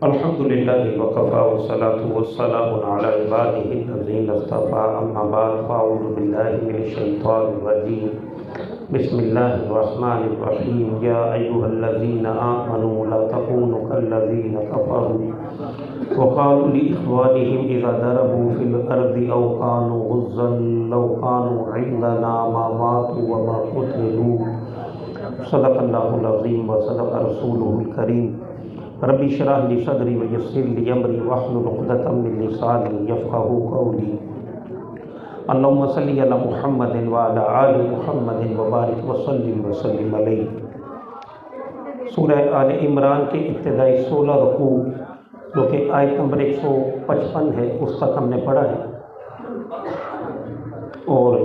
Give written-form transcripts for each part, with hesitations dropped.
الحمدللہ وکفی والصلاۃ والسلام علی عبادہ الذین اصطفیٰ اما بعد فاعوذ باللہ من الشیطان الرجیم بسم اللہ الرحمن الرحیم یا ایھا الذین آمنوا لا تکونوا کالذین کفروا وقالوا لإخوانهم إذا ضربوا في الأرض أو كانوا غزا لو كانوا عندنا ما ماتوا وما قتلوا صدق اللہ العظیم وصدق رسولہ الکریم ربی اشرح لی صدری ویسر لی امری واحلل عقدۃ من لسانی یفقہوا قولی اللہم صلی علی محمد وعلی آل محمد وبارک وسلم علیہ۔ سورہ آل عمران کے ابتدائی 16 رکوع جو کہ آیت نمبر 155 ہے اس تک ہم نے پڑھا ہے، اور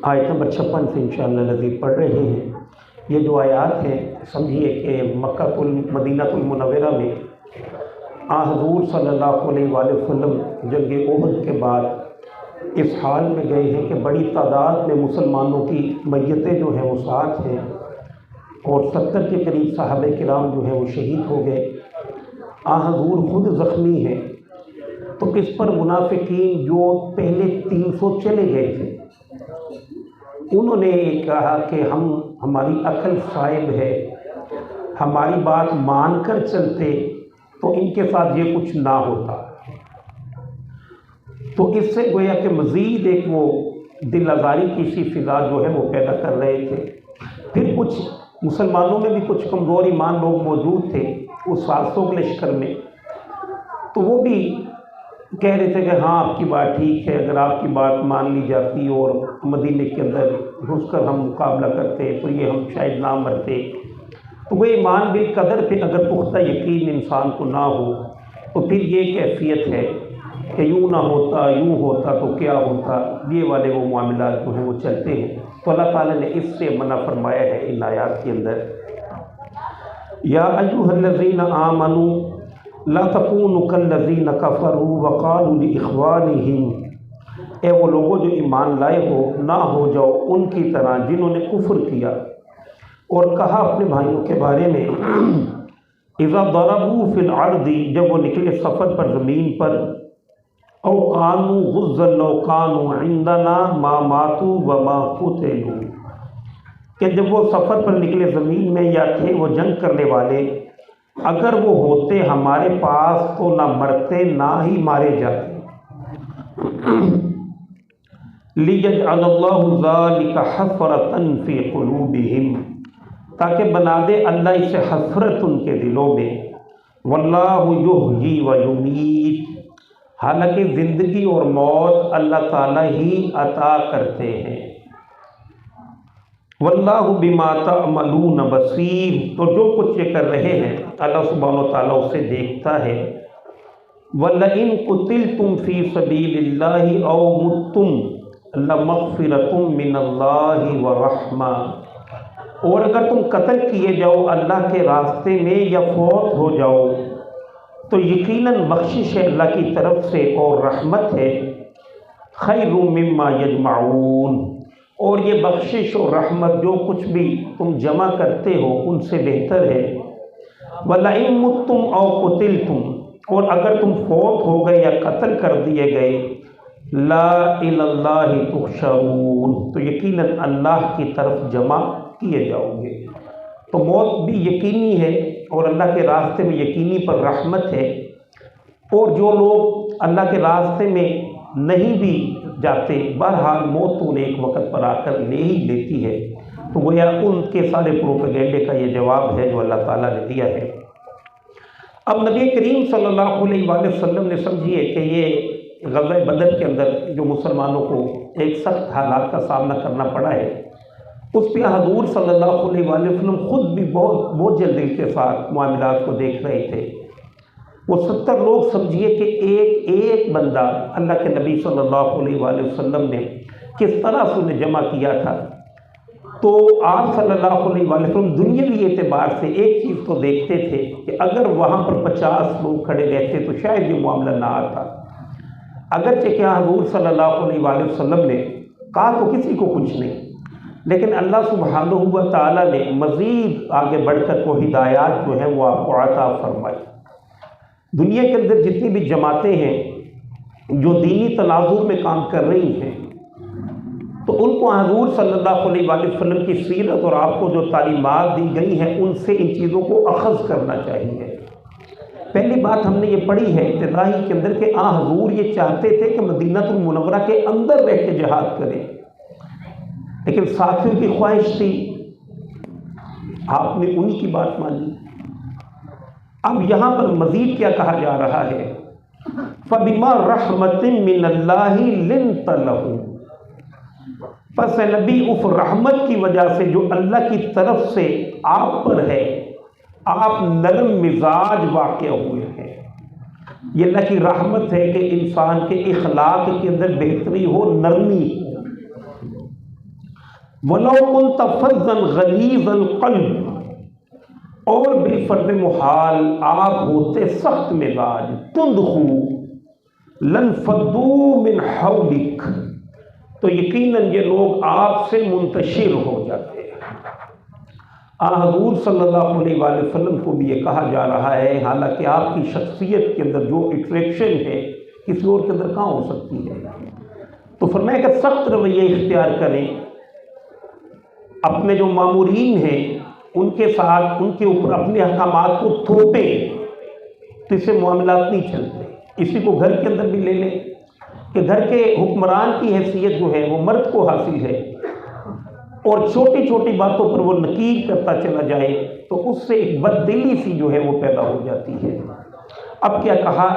آیت نمبر 56 سے انشاءاللہ نزید پڑھ رہے ہیں۔ یہ جو آیات ہیں سمجھیے کہ مدینہ المنورہ میں حضور صلی اللہ علیہ وآلہ وسلم جنگ احد کے بعد اس حال میں گئے ہیں کہ بڑی تعداد میں مسلمانوں کی میتیں جو ہیں وہ ساتھ ہیں، اور 70 کے قریب صحابہ کرام جو ہیں وہ شہید ہو گئے۔ حضور خود زخمی ہیں، تو اس پر منافقین جو پہلے 300 چلے گئے تھے انہوں نے کہا کہ ہماری عقل صائب ہے، ہماری بات مان کر چلتے تو ان کے ساتھ یہ کچھ نہ ہوتا۔ تو اس سے گویا کہ مزید ایک وہ دل آزاری کی سی فضا جو ہے وہ پیدا کر رہے تھے۔ پھر کچھ مسلمانوں میں بھی کچھ کمزور ایمان لوگ موجود تھے اس 700 کے لشکر میں، تو وہ بھی کہہ رہے تھے کہ ہاں آپ کی بات ٹھیک ہے، اگر آپ کی بات مان لی جاتی اور مدینے کے اندر گھس کر ہم مقابلہ کرتے تو یہ ہم شاید نہ مرتے۔ تو وہ ایمان بالقدر پہ اگر پختہ یقین انسان کو نہ ہو تو پھر یہ کیفیت ہے کہ یوں نہ ہوتا یوں ہوتا تو کیا ہوتا، یہ والے وہ معاملات جو ہیں وہ چلتے ہیں۔ تو اللہ تعالیٰ نے اس سے منع فرمایا ہے ان آیات کے اندر، یا ایھا الذین آمنوا لا تکونوا کالذین کفروا وقالوا لإخوانہم، اے وہ لوگوں جو ایمان لائے ہو نہ ہو جاؤ ان کی طرح جنہوں نے کفر کیا اور کہا اپنے بھائیوں کے بارے میں اذا ضربوا فی الارض، جب وہ نکلے سفر پر زمین پر، او کانوا غزا لو کانوا عندنا ما ماتوا وما قتلوا، کہ جب وہ سفر پر نکلے زمین میں یا تھے وہ جنگ کرنے والے، اگر وہ ہوتے ہمارے پاس تو نہ مرتے نہ ہی مارے جاتے۔ لِيَجْعَلَ اللَّهُ ذَلِكَ حَسْرَةً فِي قُلُوبِهِمْ، تاکہ بنا دے اللہ اسے حسرت ان کے دلوں میں۔ وَاللَّهُ يُحْيِي وَيُمِيتُ، حالانکہ زندگی اور موت اللہ تعالیٰ ہی عطا کرتے ہیں۔ واللہ بما تعملون بصیر، تو جو کچھ یہ کر رہے ہیں اللہ سبحانہ و تعالیٰ اسے دیکھتا ہے۔ وَلَئِن قُتِلْتُمْ فِي سَبِيلِ اللَّهِ أَوْ مُتُّمْ لَمَغْفِرَةٌ مِّنَ اللَّهِ وَرَحْمَةٌ، اور اگر تم قتل کیے جاؤ اللہ کے راستے میں یا فوت ہو جاؤ تو یقیناً بخشش ہے اللہ کی طرف سے اور رحمت ہے۔ خَيْرٌ مِّمَّا يَجْمَعُونَ، اور یہ بخشش اور رحمت جو کچھ بھی تم جمع کرتے ہو ان سے بہتر ہے۔ وَلَئِن مُتُّمْ أَوْ قُتِلْتُمْ، اور اگر تم فوت ہو گئے یا قتل کر دیے گئے، لَا إِلَى اللَّهِ تُحْشَرُونَ، تو یقیناً اللہ کی طرف جمع کیے جاؤ گے۔ تو موت بھی یقینی ہے اور اللہ کے راستے میں یقینی پر رحمت ہے، اور جو لوگ اللہ کے راستے میں نہیں بھی جاتے بہرحال موت تو انہیں ایک وقت پر آ کر لے ہی لیتی ہے۔ تو گویا ان کے سارے پروپیگنڈے کا یہ جواب ہے جو اللہ تعالیٰ نے دیا ہے۔ اب نبی کریم صلی اللہ علیہ وآلہ وسلم نے سمجھیے کہ یہ غزوہ بدر کے اندر جو مسلمانوں کو ایک سخت حالات کا سامنا کرنا پڑا ہے، اس پہ حضور صلی اللہ علیہ وآلہ وسلم خود بھی بہت جلدی کے ساتھ معاملات کو دیکھ رہے تھے۔ وہ 70 لوگ سمجھیے کہ ایک بندہ اللہ کے نبی صلی اللہ علیہ وآلہ وسلم نے کس طرح سے انہیں جمع کیا تھا۔ تو آپ صلی اللہ علیہ وآلہ وسلم دنیاوی اعتبار سے ایک چیز تو دیکھتے تھے کہ اگر وہاں پر 50 لوگ کھڑے رہتے تو شاید یہ معاملہ نہ آتا، اگرچہ کہ حضور صلی اللہ علیہ وآلہ وسلم نے کہا تو کسی کو کچھ نہیں، لیکن اللہ سبحانہ و تعالیٰ نے مزید آگے بڑھ کر وہ ہدایات جو ہیں وہ آپ کو عطا فرمائی۔ دنیا کے اندر جتنی بھی جماعتیں ہیں جو دینی تناظر میں کام کر رہی ہیں، تو ان کو حضور صلی اللہ علیہ وآلہ وسلم کی سیرت اور آپ کو جو تعلیمات دی گئی ہیں ان سے ان چیزوں کو اخذ کرنا چاہیے۔ پہلی بات ہم نے یہ پڑھی ہے ابتدائی کے اندر کہ حضور یہ چاہتے تھے کہ مدینہ المنورہ کے اندر رہ کے جہاد کریں، لیکن ساتھیوں کی خواہش تھی، آپ نے انہی کی بات مانی۔ اب یہاں پر مزید کیا کہا جا رہا ہے، فَبِمَا رَحْمَةٍ مِّنَ اللَّهِ لِنْتَ لَهُ، پس اے نبی اس رحمت کی وجہ سے جو اللہ کی طرف سے آپ پر ہے، آپ نرم مزاج واقع ہوئے ہیں۔ یہ اللہ کی رحمت ہے کہ انسان کے اخلاق کے اندر بہتری ہو، نرمی ہو۔ وَلَوْ كُنْتَ فَظًّا غَلِيظَ الْقَلْبِ، اور بالفرض محال آپ ہوتے سخت مزاج، تند خو، لَانْفَضُّوا مِنْ حَوْلِكَ، تو یقیناً یہ لوگ آپ سے منتشر ہو جاتے ہیں۔ حضور صلی اللہ علیہ وآلہ وسلم کو بھی یہ کہا جا رہا ہے، حالانکہ آپ کی شخصیت کے اندر جو اٹریکشن ہے کسی اور کے اندر کہاں ہو سکتی ہے، تو فرمایا کہ سخت رویہ اختیار کریں، اپنے جو مامورین ہیں ان کے ساتھ ان کے اوپر اپنے احکامات کو تھوپیں، تو اس سے معاملات نہیں چلتے۔ اسی کو گھر کے اندر بھی لے لیں کہ گھر کے حکمران کی حیثیت جو ہے وہ مرد کو حاصل ہے، اور چھوٹی چھوٹی باتوں پر وہ نکیر کرتا چلا جائے تو اس سے ایک بددلی سی جو ہے وہ پیدا ہو جاتی ہے۔ اب کیا کہا،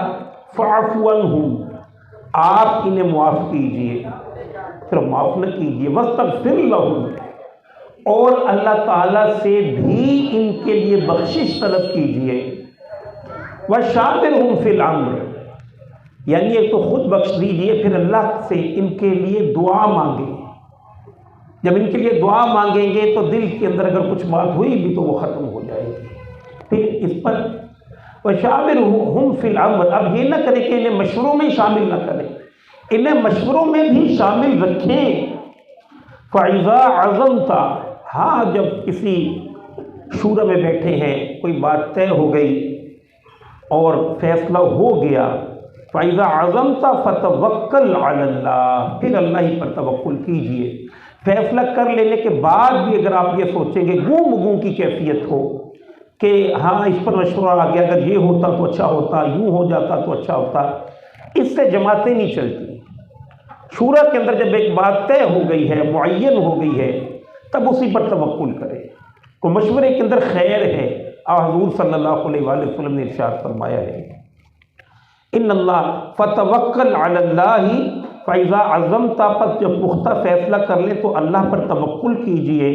فَاعْفُوا عَنْهُمْ، آپ انہیں معاف کیجئے، پھر معاف نہ کیجئے، وَاسْتَغْفِرْ لَهُمْ، اور اللہ تعالیٰ سے بھی ان کے لیے بخشش طلب کیجئے، وَشَاوِرْهُمْ فِي الْأَمْرِ، یعنی ایک تو خود بخش دیجئے، پھر اللہ سے ان کے لیے دعا مانگیں۔ جب ان کے لیے دعا مانگیں گے تو دل کے اندر اگر کچھ بات ہوئی بھی تو وہ ختم ہو جائے گی۔ پھر اس پر وَشَاوِرْهُمْ فِي الْأَمْرِ، اب یہ نہ کریں کہ انہیں مشوروں میں شامل نہ کریں، انہیں مشوروں میں بھی شامل رکھیں۔ فَإِذَا عَزَمْتَ، ہاں جب کسی شورا میں بیٹھے ہیں، کوئی بات طے ہو گئی اور فیصلہ ہو گیا، فَإِذَا عَزَمْتَ فَتَوَكَّلْ عَلَى اللَّهِ، پھر اللہ ہی پر توکل کیجئے۔ فیصلہ کر لینے کے بعد بھی اگر آپ یہ سوچیں گے، گم گم کی کیفیت ہو کہ ہاں اس پر مشورہ آ گیا، اگر یہ ہوتا تو اچھا ہوتا، یوں ہو جاتا تو اچھا ہوتا، اس سے جماعتیں نہیں چلتی۔ شورا کے اندر جب ایک بات طے ہو گئی ہے، معین ہو گئی ہے، تب اسی پر توکل کرے۔ کو مشورے کے اندر خیر ہے، حضور صلی اللہ علیہ وآلہ وسلم نے ارشاد فرمایا ہے، ان اللہ فتوکل علی اللہ فاذا عزمت، پس جب پختہ فیصلہ کر لے تو اللہ پر توکل کیجئے،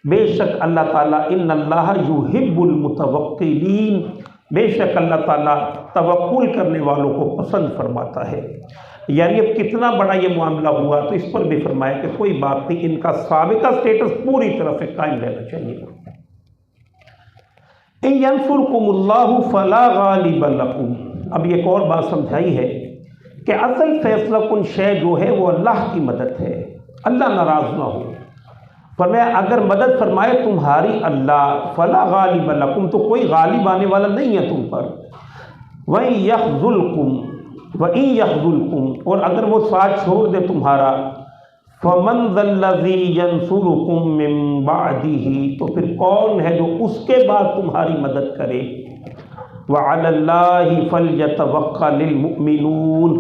بے شک اللہ تعالیٰ ان اللہ یحب المتوکلین، بے شک اللہ تعالیٰ توکل کرنے والوں کو پسند فرماتا ہے۔ یعنی اب کتنا بڑا یہ معاملہ ہوا تو اس پر بھی فرمایا کہ کوئی بات نہیں، ان کا سابقہ سٹیٹس پوری طرح سے قائم رہنا چاہیے۔ ان ینصرکم اللہ فلا غالب لکم، اب ایک اور بات سمجھائی ہے کہ اصل فیصلہ کن شے جو ہے وہ اللہ کی مدد ہے، اللہ ناراض نہ ہو۔ فرمایا اگر مدد فرمائے تمہاری اللہ، فلا غالب لکم، تو کوئی غالب آنے والا نہیں ہے تم پر۔ وَإِن يَخْذُلْكُمْ وَإِن يَخْذُلْكُمْ، اور اگر وہ ساتھ چھوڑ دے تمہارا، فَمَنْ ذَا الَّذِي يَنْصُرُكُمْ مِنْ بَعْدِهِ، تو پھر کون ہے جو اس کے بعد تمہاری مدد کرے۔ وَعَلَى اللَّهِ فَلْيَتَوَكَّلِ الْمُؤْمِنُونَ،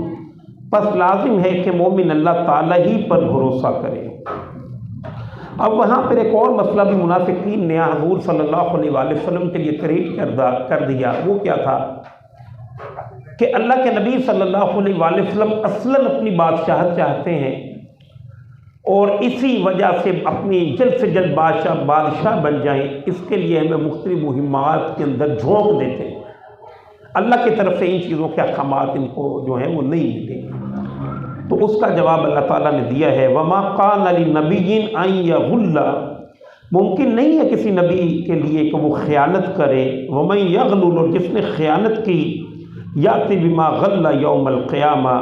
پس لازم ہے کہ مومن اللہ تعالیٰ ہی پر بھروسہ کرے۔ اب وہاں پر ایک اور مسئلہ بھی منافقین نے حضور صلی اللہ علیہ وآلہ وسلم کے لیے کریٹ کر دیا، وہ کیا تھا کہ اللہ کے نبی صلی اللہ علیہ وآلہ وسلم اصلاً اپنی بادشاہت چاہتے ہیں، اور اسی وجہ سے اپنی جلد سے جلد بادشاہ بن جائیں، اس کے لیے ہمیں مختلف مہمات کے اندر جھونک دیتے ہیں۔ اللہ کی طرف سے ان چیزوں کے احکامات ان کو جو ہیں وہ نہیں ملے، تو اس کا جواب اللہ تعالیٰ نے دیا ہے، وَمَا قَانَ لِنَبِيٍّ أَن يَغُلَّ، ممکن نہیں ہے کسی نبی کے لیے کہ وہ خیانت کرے، وَمَن يَغْلُلْ، اور جس نے خیانت کی، یاتی بما غل یوم القیامہ،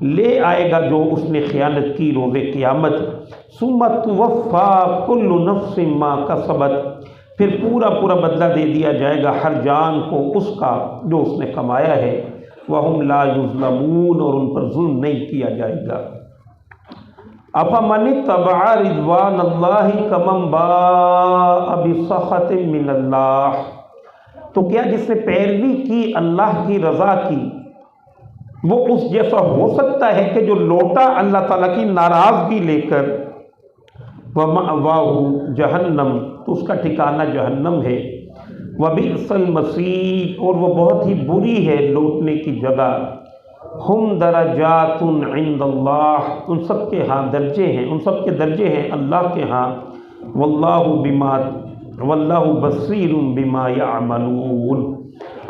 لے آئے گا جو اس نے خیانت کی روز قیامت۔ ثم توفی کل نفس ما کسبت، پھر پورا پورا بدلہ دے دیا جائے گا ہر جان کو اس کا جو اس نے کمایا ہے، وَهُمْ لَا يُظْلَمُونَ، اور ان پر ظلم نہیں کیا جائے گا۔ أَفَمَنِ اتَّبَعَ رِضْوَانَ اللَّهِ كَمَنْ بَاءَ بِسَخَطٍ مِّنَ اللَّهِ، تو کیا جس نے پیروی کی اللہ کی رضا کی، وہ اس جیسا ہو سکتا ہے کہ جو لوٹا اللہ تعالیٰ کی ناراضگی لے کر؟ وَمَأْوَاهُ جہنم، تو اس کا ٹھکانہ جہنم ہے، وَبِئْسَ الْمَصِيرُ، اور وہ بہت ہی بری ہے لوٹنے کی جگہ۔ ہم درجات عند اللہ، ان سب کے ہاں درجے ہیں، ان سب کے درجے ہیں اللہ کے ہاں۔ واللہ بصیر بما یعملون،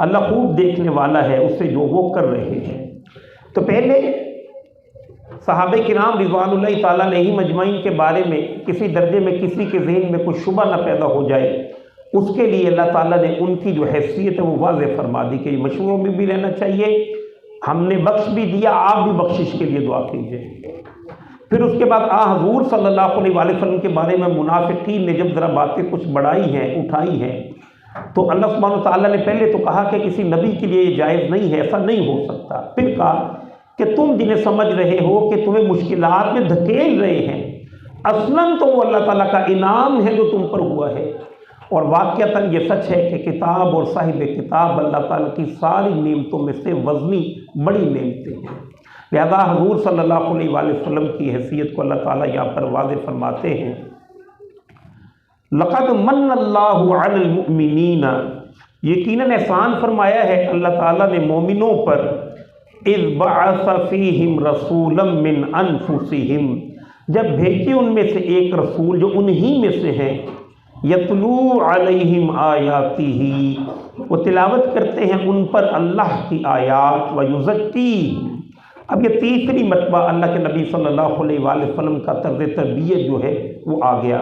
اللہ خوب دیکھنے والا ہے اسے جو وہ کر رہے ہیں۔ تو پہلے صحابہ کرام رضوان اللہ تعالیٰ علیہ مجمعین کے بارے میں کسی درجے میں کسی کے ذہن میں کوئی شبہ نہ پیدا ہو جائے، اس کے لیے اللہ تعالیٰ نے ان کی جو حیثیت ہے وہ واضح فرما دی کہ یہ مشوروں میں بھی رہنا چاہیے، ہم نے بخش بھی دیا، آپ بھی بخشش کے لیے دعا کیجیے۔ پھر اس کے بعد حضور صلی اللہ علیہ وآلہ وسلم کے بارے میں منافقین نے جب ذرا باتیں کچھ بڑھائی ہیں، اٹھائی ہیں، تو اللہ سبحانہ و تعالیٰ نے پہلے تو کہا کہ کسی نبی کے لیے یہ جائز نہیں ہے، ایسا نہیں ہو سکتا۔ پھر کہا کہ تم جنہیں سمجھ رہے ہو کہ تمہیں مشکلات میں دھکیل رہے ہیں، اصلاً تو وہ اللہ تعالیٰ کا انعام ہے جو تم پر ہوا ہے، اور واقعتاً یہ سچ ہے کہ کتاب اور صاحب کتاب اللہ تعالیٰ کی ساری نعمتوں میں سے وزنی بڑی نعمتیں ہیں۔ لہذا حضور صلی اللہ علیہ وآلہ وسلم کی حیثیت کو اللہ تعالیٰ یہاں پر واضح فرماتے ہیں، لَقَدْ مَنَّ اللَّهُ عَلَى الْمُؤْمِنِينَ، یقیناً احسان فرمایا ہے اللہ تعالیٰ نے مومنوں پر، اِذْ بَعَثَ فِيهِمْ رَسُولًا مِّنْ أَنفُسِهِمْ، جب بھیجے ان میں سے ایک رسول جو انہی میں سے ہیں، یتلو علیہم آیاتہ، وہ تلاوت کرتے ہیں ان پر اللہ کی آیات، ویزکیہم، اب یہ تیسری مرتبہ اللہ کے نبی صلی اللہ علیہ وآلہ وسلم کا طرز تربیت جو ہے وہ آ گیا،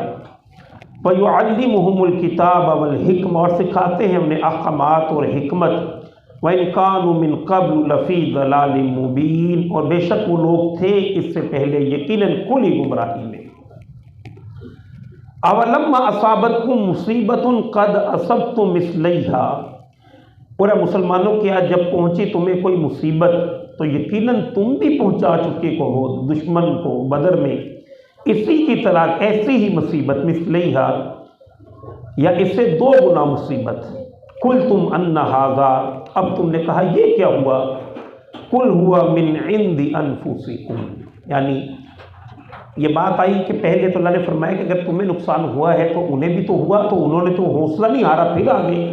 ویعلمہم الکتاب والحکمہ، اور سکھاتے ہیں انہیں احکامات اور حکمت، وَإِن كَانُوا مِن قَبْلُ لَفِي ضَلَالٍ مُبِينٍ، اور بے شک وہ لوگ تھے اس سے پہلے یقیناً کھلی گمراہی میں۔ اَوَلَمَّا أَصَابَتْكُم مُّصِیبَةٌ قَدْ أَصَبْتُم مِثْلَیہَا، اور مسلمانوں کیا جب پہنچی تمہیں کوئی مصیبت تو یقیناً تم بھی پہنچا چکے کو ہو دشمن کو بدر میں اسی کی طرح ایسی ہی مصیبت، مثلیہا، یا اس سے دو گنا مصیبت۔ قُلْتُمْ أَنَّ هَٰذَا، اب تم نے کہا یہ کیا ہوا، قُلْ هُوَ مِنْ عِنْدِ أَنفُسِكُمْ، یعنی یہ بات آئی کہ پہلے تو اللہ نے فرمایا کہ اگر تمہیں نقصان ہوا ہے تو انہیں بھی تو ہوا، تو انہوں نے تو حوصلہ نہیں ہارا، پھر آ گئے،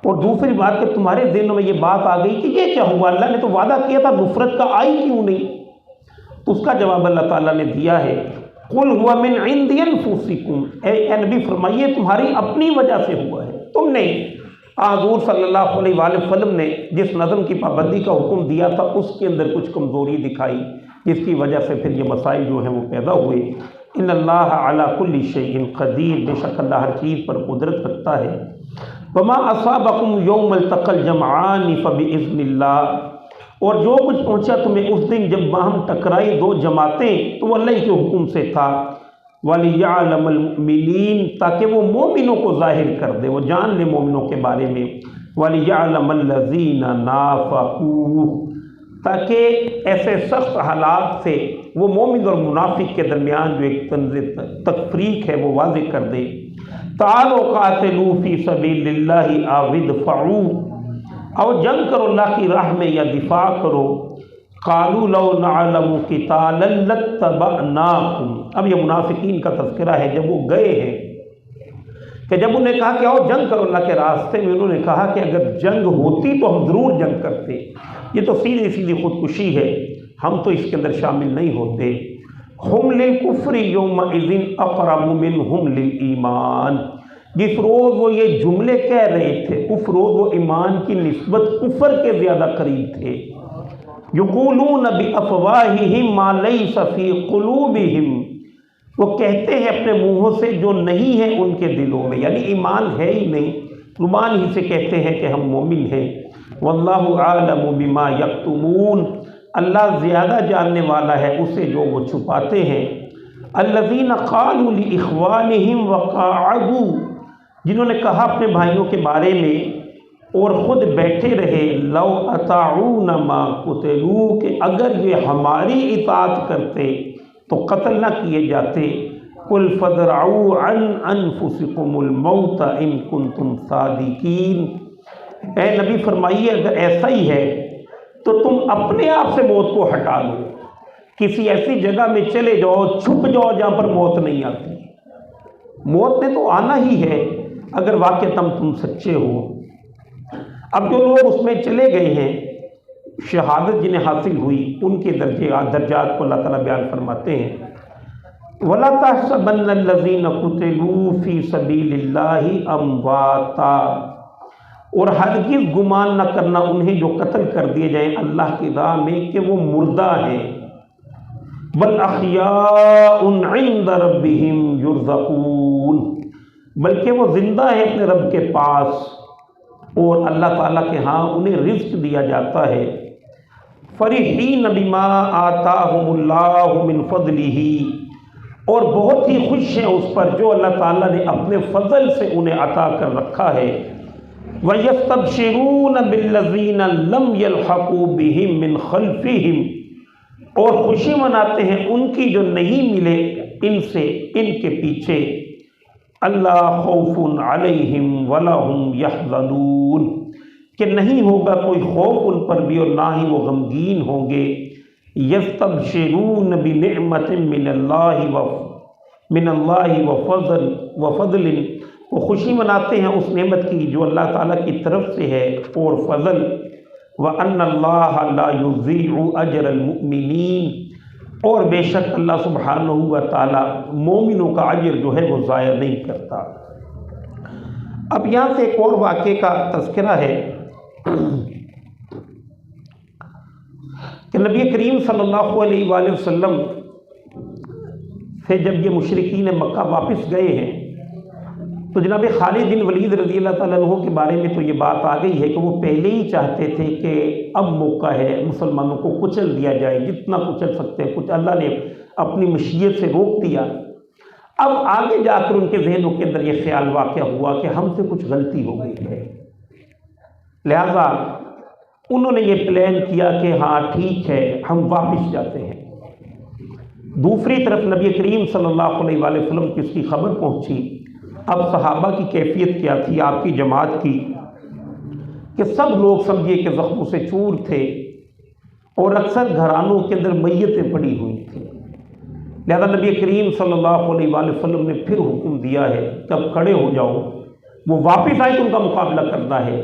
اور دوسری بات کہ تمہارے ذہنوں میں یہ بات آ گئی کہ یہ کیا ہوا، اللہ نے تو وعدہ کیا تھا نصرت کا، آئی کیوں نہیں؟ تو اس کا جواب اللہ تعالیٰ نے دیا ہے، قُلْ هُوَ مِنْ عِنْدِ أَنفُسِكُمْ، اے نبی فرمائیے تمہاری اپنی وجہ سے ہوا ہے، تم نے حضور صلی اللہ علیہ وآلہ وسلم نے جس نظم کی پابندی کا حکم دیا تھا اس کے اندر کچھ کمزوری دکھائی، جس کی وجہ سے پھر یہ مسائل جو ہیں وہ پیدا ہوئے۔ ان اللہ علی کل شیء قدیر، بے شک اللہ ہر چیز پر قدرت رکھتا ہے۔ وما اصابکم یوم التقى الجمعان فباذن اللہ، اور جو کچھ پہنچا تمہیں اس دن جب باہم ٹکرائی دو جماعتیں تو وہ اللہ کے حکم سے تھا۔ وَلِيَعْلَمَ الْمُؤْمِنِينَ، تاکہ وہ مومنوں کو ظاہر کر دے، وہ جان لے مومنوں کے بارے میں۔ وَلِيَعْلَمَ الَّذِينَ نَافَقُوا، تاکہ ایسے سخت حالات سے وہ مومن اور منافق کے درمیان جو ایک طنز تفریق ہے وہ واضح کر دے۔ تعالوا قاتلوا فی سبیل اللہ او ادفعوا، اور جنگ کرو اللہ کی راہ میں یا دفاع کرو۔ قالوا لو نعلم قتالا لاتبعناکم، اب یہ منافقین کا تذکرہ ہے جب وہ گئے ہیں کہ جب انہیں کہا کہ آؤ جنگ کرو اللہ کے راستے میں، انہوں نے کہا کہ اگر جنگ ہوتی تو ہم ضرور جنگ کرتے، یہ تو سیدھی سیدھی خودکشی ہے، ہم تو اس کے اندر شامل نہیں ہوتے۔ ہم للکفر یومئذ اقرب منہم للایمان، جس روز وہ یہ جملے کہہ رہے تھے اس روز وہ ایمان کی نسبت کفر کے زیادہ قریب تھے۔ یقولون بافواہہم ما لیس فی قلوبہم، وہ کہتے ہیں اپنے منہوں سے جو نہیں ہے ان کے دلوں میں، یعنی ایمان ہے ہی نہیں، زبان ہی سے کہتے ہیں کہ ہم مومن ہیں۔ واللہ اعلم بما یکتمون، اللہ زیادہ جاننے والا ہے اسے جو وہ چھپاتے ہیں۔ الذین قالوا لاخوانہم وقعدوا جنہوں نے کہا اپنے بھائیوں کے بارے میں اور خود بیٹھے رہے، لو اطاعون ما قتلوا، کہ اگر یہ ہماری اطاعت کرتے تو قتل نہ کیے جاتے، قل فادرعوا عن انفسکم الموت ان کنتم صادقین، اے نبی فرمائیے اگر ایسا ہی ہے تو تم اپنے آپ سے موت کو ہٹا لو، کسی ایسی جگہ میں چلے جاؤ، چھپ جاؤ جہاں پر موت نہیں آتی۔ موت نے تو آنا ہی ہے اگر واقعتاً تم سچے ہو۔ اب جو لوگ اس میں چلے گئے ہیں، شہادت جنہیں حاصل ہوئی، ان کے درجات کو اللہ تعالیٰ بیان فرماتے ہیں، وَلَا تَحْسَبَنَّ الَّذِينَ قُتِلُوا فِي سَبِيلِ اللَّهِ أَمْوَاتًا، اور ہرگز گمان نہ کرنا انہیں جو قتل کر دیے جائیں اللہ کی راہ میں کہ وہ مردہ ہیں، بل احیاء عند ربهم يرزقون، بلکہ وہ زندہ ہیں اپنے رب کے پاس اور اللہ تعالیٰ کے ہاں انہیں رزق دیا جاتا ہے۔ فرحین بما آتاہم اللہ من فضلہ، اور بہت ہی خوش ہیں اس پر جو اللہ تعالیٰ نے اپنے فضل سے انہیں عطا کر رکھا ہے۔ وَيَسْتَبْشِرُونَ بِالَّذِينَ لَمْ يَلْحَقُوا بِهِمْ مِنْ خَلْفِهِمْ، اور خوشی مناتے ہیں ان کی جو نہیں ملے ان سے ان کے پیچھے، اللہ خوف علیہم ولا ہم یحزنون، کہ نہیں ہوگا کوئی خوف ان پر بھی اور نہ ہی وہ غمگین ہوں گے۔ یستبشرون بنعمت من اللہ وفضل، وہ خوشی مناتے ہیں اس نعمت کی جو اللہ تعالیٰ کی طرف سے ہے اور فضل۔ وَأَنَّ اللَّهَ لَا يُضِيعُ أَجْرَ الْمُؤْمِنِينَ، اور بے شک اللہ سبحانہ و تعالیٰ مومنوں کا اجر جو ہے وہ ضائع نہیں کرتا۔ اب یہاں سے ایک اور واقعے کا تذکرہ ہے کہ نبی کریم صلی اللہ علیہ وآلہ وسلم سے جب یہ مشرکین مکہ واپس گئے ہیں تو جناب خالد بن ولید رضی اللہ تعالیٰ عنہ کے بارے میں تو یہ بات آ گئی ہے کہ وہ پہلے ہی چاہتے تھے کہ اب موقع ہے مسلمانوں کو کچل دیا جائے، جتنا کچل سکتے ہیں کچھ، اللہ نے اپنی مشیت سے روک دیا۔ اب آگے جا کر ان کے ذہنوں کے اندر یہ خیال واقع ہوا کہ ہم سے کچھ غلطی ہو گئی ہے، لہذا انہوں نے یہ پلان کیا کہ ہاں ٹھیک ہے ہم واپس جاتے ہیں۔ دوسری طرف نبی کریم صلی اللہ علیہ وآلہ وسلم کی اس کی خبر پہنچی۔ اب صحابہ کی کیفیت کیا تھی، آپ کی جماعت کی، کہ سب لوگ سمجھیے کہ زخموں سے چور تھے اور اکثر گھرانوں کے اندر میتیں پڑی ہوئی تھیں، لہذا نبی کریم صلی اللہ علیہ وآلہ وسلم نے پھر حکم دیا ہے کہ اب کھڑے ہو جاؤ، وہ واپس آئے تو ان کا مقابلہ کرنا ہے۔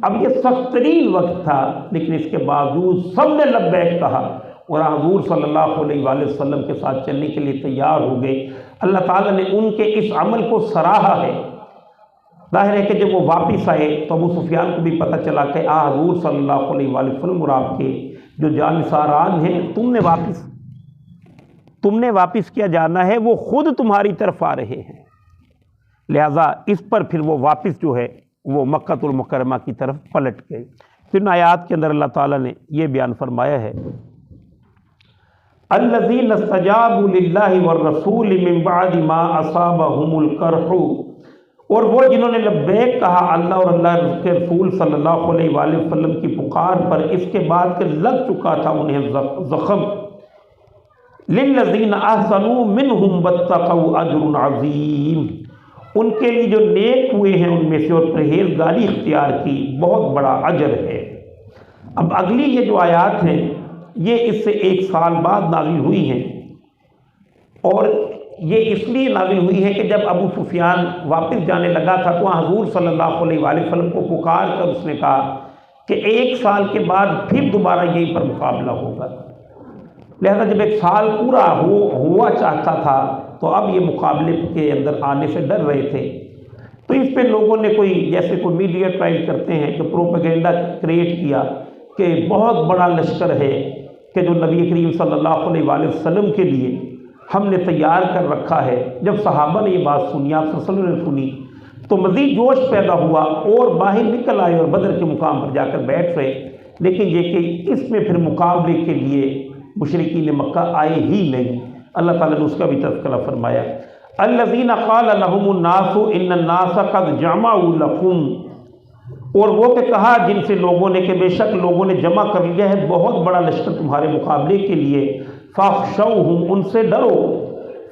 اب یہ سخت ترین وقت تھا لیکن اس کے باوجود سب نے لبیک کہا اور حضور صلی اللہ علیہ وآلہ وسلم کے ساتھ چلنے کے لیے تیار ہو گئے۔ اللہ تعالیٰ نے ان کے اس عمل کو سراہا ہے۔ ظاہر ہے کہ جب وہ واپس آئے تو ابو سفیان کو بھی پتہ چلا کہ حضور صلی اللہ علیہ وآلہ وسلم اور آپ کے جو جانثاران ہیں تم نے واپس کیا جانا ہے، وہ خود تمہاری طرف آ رہے ہیں، لہٰذا اس پر پھر وہ واپس جو ہے وہ مکہ المکرمہ کی طرف پلٹ گئے۔ پھر آیات کے اندر اللہ تعالیٰ نے یہ بیان فرمایا ہے، الذین استجابوا للہ والرسول من بعد ما اصابہم القرح، اور وہ جنہوں نے لبیک کہا اللہ اور اللہ کے رسول صلی اللہ علیہ وآلہ وسلم کی پکار پر اس کے بعد کہ لگ چکا تھا انہیں زخم، للذین احسنوا منہم واتقوا اجر عظیم، ان کے لیے جو نیک ہوئے ہیں ان میں سے اور پرہیزگاری اختیار کی بہت بڑا اجر ہے۔ اب اگلی یہ جو آیات ہیں یہ اس سے 1 سال بعد نازل ہوئی ہیں، اور یہ اس لیے نازل ہوئی ہے کہ جب ابو سفیان واپس جانے لگا تھا تو حضور صلی اللہ علیہ وآلہ وسلم کو پکار کر اس نے کہا کہ 1 سال کے بعد پھر دوبارہ یہیں پر مقابلہ ہوگا، لہذا جب 1 سال پورا ہوا چاہتا تھا تو اب یہ مقابلے کے اندر آنے سے ڈر رہے تھے، تو اس پہ لوگوں نے جیسے کوئی میڈیا ٹرائل کرتے ہیں کہ پروپیگنڈا کریٹ کیا کہ بہت بڑا لشکر ہے کہ جو نبی کریم صلی اللہ علیہ وآلہ وسلم کے لیے ہم نے تیار کر رکھا ہے۔ جب صحابہ نے یہ بات سنی، آپ صلی اللہ علیہ وسلم نے سنی، تو مزید جوش پیدا ہوا اور باہر نکل آئے اور بدر کے مقام پر جا کر بیٹھ رہے، لیکن یہ کہ اس میں پھر مقابلے کے لیے مشرکین مکہ آئے ہی نہیں۔ اللہ تعالیٰ نے اس کا بھی تذکرہ فرمایا۔ الذین قال لهم الناس ان الناس قد جمعوا لکم، اور وہ کہ کہا جن سے لوگوں نے کہ بے شک لوگوں نے جمع کر لیا ہے بہت بڑا لشکر تمہارے مقابلے کے لیے، فاخشوہم، ان سے ڈرو،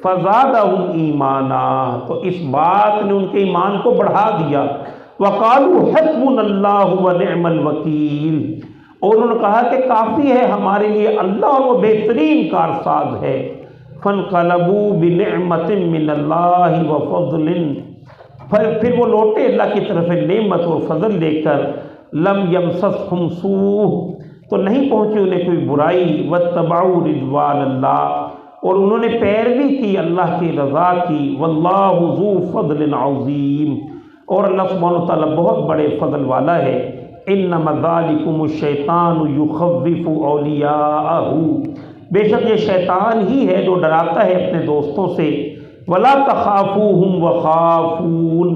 فزادہم ایمانا، تو اس بات نے ان کے ایمان کو بڑھا دیا، وقالوا حسبنا اللہ ونعم الوکیل، اور انہوں نے کہا کہ کافی ہے ہمارے لیے اللہ اور وہ بہترین کارساز ہے، فانقلبوا بنعمت من اللہ وفضل، پھر وہ لوٹے اللہ کی طرف نعمت اور فضل لے کر، لم یمسسہم سوء، تو نہیں پہنچی انہیں کوئی برائی، واتبعوا رضوان اللہ، اور انہوں نے پیروی کی اللہ کی رضا کی، واللہ ذو فضل عظیم، اور اللہ سبحانہ وتعالیٰ بہت بڑے فضل والا ہے، انما ذالکم الشیطان یخوف اولیاءہ، بے شک یہ شیطان ہی ہے جو ڈراتا ہے اپنے دوستوں سے، ولا تخافوہم وخافون،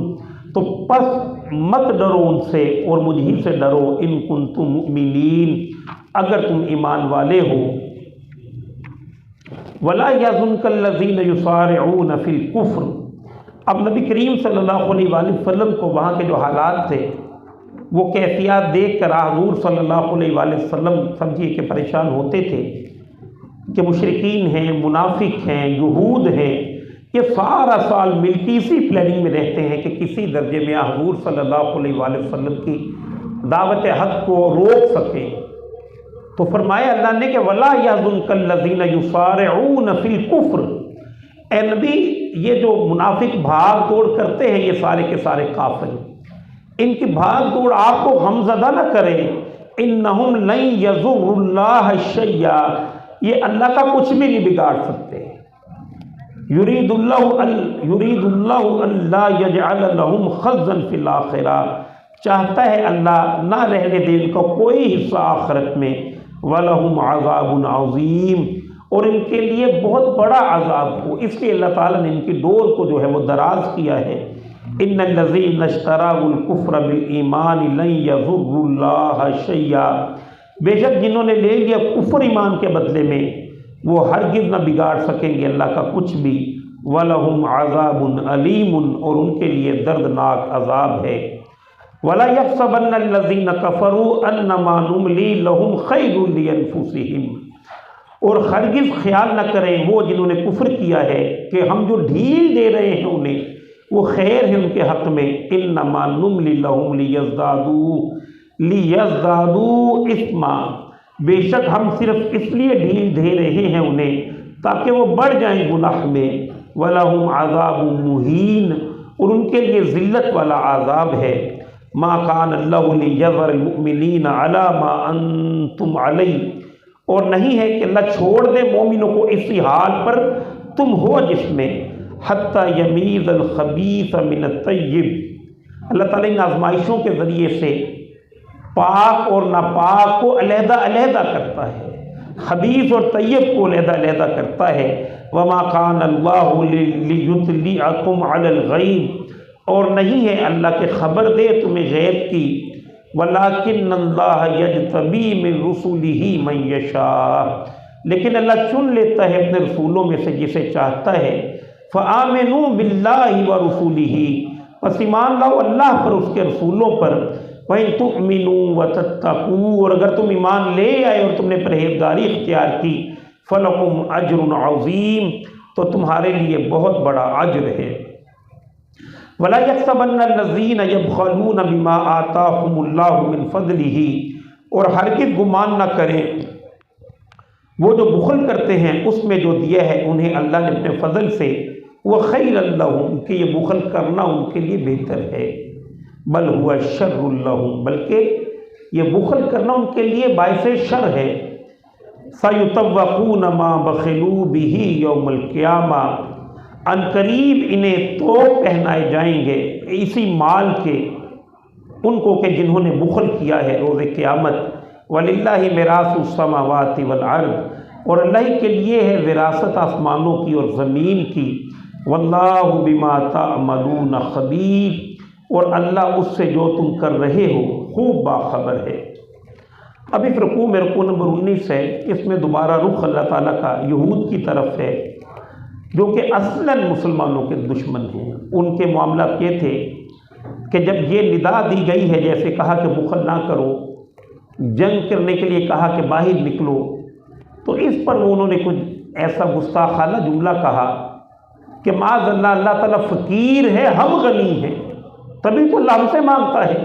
تو پس مت ڈرو ان سے اور مجھ ہی سے ڈرو، ان کنتم مؤمنین، اگر تم ایمان والے ہو، ولا یحزنک الذین یسارعون فی الکفر۔ اب نبی کریم صلی اللہ علیہ وآلہ وسلم کو وہاں کے جو حالات تھے وہ کیفیات دیکھ کر حضور صلی اللہ علیہ وآلہ وسلم سمجھیے کہ پریشان ہوتے تھے کہ مشرکین ہیں، منافق ہیں، یہود ہیں، یہ سارا سال مل کے اسی پلاننگ میں رہتے ہیں کہ کسی درجے میں حضور صلی اللہ علیہ وآلہ وسلم کی دعوت حق کو روک سکیں، تو فرمایا اللہ نے کہ وَلَا يَحْزُنْكَ الَّذِينَ يُسَارِعُونَ فِي الْكُفْرِ، اے نبی یہ جو منافق بھاگ دوڑ کرتے ہیں یہ سارے کے سارے کافر، ان کی بھاگ دوڑ آپ کو غمزدہ نہ کرے، اِنَّهُمْ لَن يَضُرُّوا اللَّهَ شَيْئًا، یہ اللہ کا کچھ بھی نہیں بگاڑ سکتے، یرید اللہ اللہ یجعل لہم خزا فی الآخرہ، چاہتا ہے اللہ نہ رہنے دے ان کا کوئی حصہ آخرت میں، وَلَهُمْ عَذَابٌ عَظِيمٌ، اور ان کے لیے بہت بڑا عذاب ہو، اس لیے اللہ تعالیٰ نے ان کی ڈور کو جو ہے وہ دراز کیا ہے، ان الذین اشتروا الکفر بالایمان لن یضروا اللہ شیئا، بے شک جنہوں نے لے لیا کفر ایمان کے بدلے میں وہ ہرگز نہ بگاڑ سکیں گے اللہ کا کچھ بھی، وَلَهُمْ عَذَابٌ عَلِيمٌ، اور ان کے لیے دردناک عذاب ہے، وَلَا يَحْسَبَنَّ الَّذِينَ كَفَرُوا أَنَّمَا نُمْلِي لَهُمْ خَيْرٌ لِّأَنفُسِهِمْ، اور ہرگز خیال نہ کریں وہ جنہوں نے کفر کیا ہے کہ ہم جو ڈھیل دے رہے ہیں انہیں وہ خیر ہے ان کے حق میں، إِنَّمَا نُمْلِي لَهُمْ لِيَزْدَادُوا إِثْمًا، بے شک ہم صرف اس لیے ڈھیل دے رہے ہیں انہیں تاکہ وہ بڑھ جائیں گناہ میں، وَلَهُمْ عَذَابٌ مُهِينٌ، اور ان کے لیے ذلت والا عذاب ہے، مَا كَانَ اللَّهُ لِيَذَرَ الْمُؤْمِنِينَ عَلَى مَا أَنْتُمْ عَلَيْهِ، اور نہیں ہے کہ اللہ چھوڑ دے مومنوں کو اسی حال پر تم ہو جس میں، حَتَّى يَمِيزَ الْخَبِيثَ مِنَ الطَّيِّبِ، اللہ تعالیٰ ان آزمائشوں کے ذریعے سے پاک اور ناپاک کو علیحدہ علیحدہ کرتا ہے، خبیث اور طیب کو علیحدہ علیحدہ کرتا ہے، وَمَا كَانَ اللَّهُ لِيُطْلِعَكُمْ عَلَى الْغَيْبِ، اور نہیں ہے اللہ کے خبر دے تمہیں غیب کی، وَلَٰكِنَّ اللَّهَ يَجْتَبِي مِن رُّسُلِهِ مَن يَشَاءُ، لیکن اللہ چن لیتا ہے اپنے رسولوں میں سے جسے چاہتا ہے، فَآمِنُوا بِاللَّهِ وَرُسُلِهِ، پس ایمان لاؤ اللہ پر اس کے رسولوں پر، وَإِن تُؤْمِنُوا وَتَتَّقُوا، اور اگر تم ایمان لے آئے اور تم نے پرہیزگاری اختیار کی، فَلَكُمْ أَجْرٌ عَظِيمٌ، تو تمہارے لیے بہت بڑا اجر ہے، وَلَا يَحْسَبَنَّ الَّذِينَ يَبْخَلُونَ بِمَا آتَاهُمُ اللَّهُ مِنْ فَضْلِهِ، اور ہرگز گمان نہ کریں وہ جو بخل کرتے ہیں اس میں جو دیا ہے انہیں اللہ نے اپنے فضل سے، وَخَيْرًا لَهُمْ، کہ یہ بخل کرنا ان کے لیے بہتر ہے، بل ہوا شر لہم، بلکہ یہ بخل کرنا ان کے لیے باعث شر ہے، سَيُطَوَّقُونَ مَا بَخِلُوا بِهِ يَوْمَ الْقِيَامَةِ، ان قریب انہیں توق پہنائے جائیں گے اسی مال کے ان کو کہ جنہوں نے بخل کیا ہے روز قیامت، وَلِلَّهِ مِيرَاثُ السَّمَاوَاتِ وَالْأَرْضِ، اور اللہ کے لیے ہے وراثت آسمانوں کی اور زمین کی، وَاللَّهُ بِمَا تَعْمَلُونَ خَبِيرٌ، اور اللہ اس سے جو تم کر رہے ہو خوب باخبر ہے۔ اب اس رکوع نمبر 19 ہے، اس میں دوبارہ رخ اللہ تعالیٰ کا یہود کی طرف ہے جو کہ اصلاً مسلمانوں کے دشمن ہیں، ان کے معاملات یہ تھے کہ جب یہ ندا دی گئی ہے، جیسے کہا کہ بخل نہ کرو، جنگ کرنے کے لیے کہا کہ باہر نکلو، تو اس پر انہوں نے کچھ ایسا گستاخانہ جملہ کہا کہ معاذ اللہ، اللہ تعالیٰ فقیر ہے، ہم غنی ہیں، تبھی تو اللہ ہم سے مانگتا ہے۔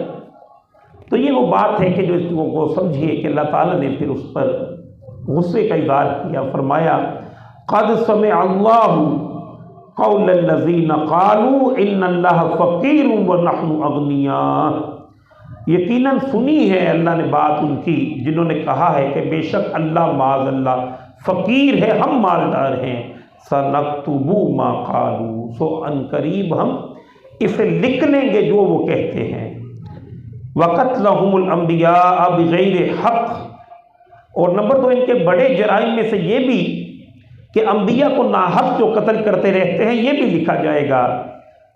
تو یہ وہ بات ہے کہ جو اس کو سمجھیے کہ اللہ تعالیٰ نے پھر اس پر غصے کا اظہار کیا، فرمایا قد سمع اللہ قول الذین قالوا ان اللہ فقیر ونحن اغنیاء، یقیناً سنی ہے اللہ نے بات ان کی جنہوں نے کہا ہے کہ بے شک اللہ معاذ اللہ فقیر ہے، ہم مالدار ہیں۔ سنکتب ما قالوا، سو ان قریب ہم اسے لکھ لیں گے جو وہ کہتے ہیں۔ وقتلہم الانبیاء بغیر حق، اور نمبر 2 ان کے بڑے جرائم میں سے یہ بھی کہ انبیاء کو ناحق جو قتل کرتے رہتے ہیں، یہ بھی لکھا جائے گا۔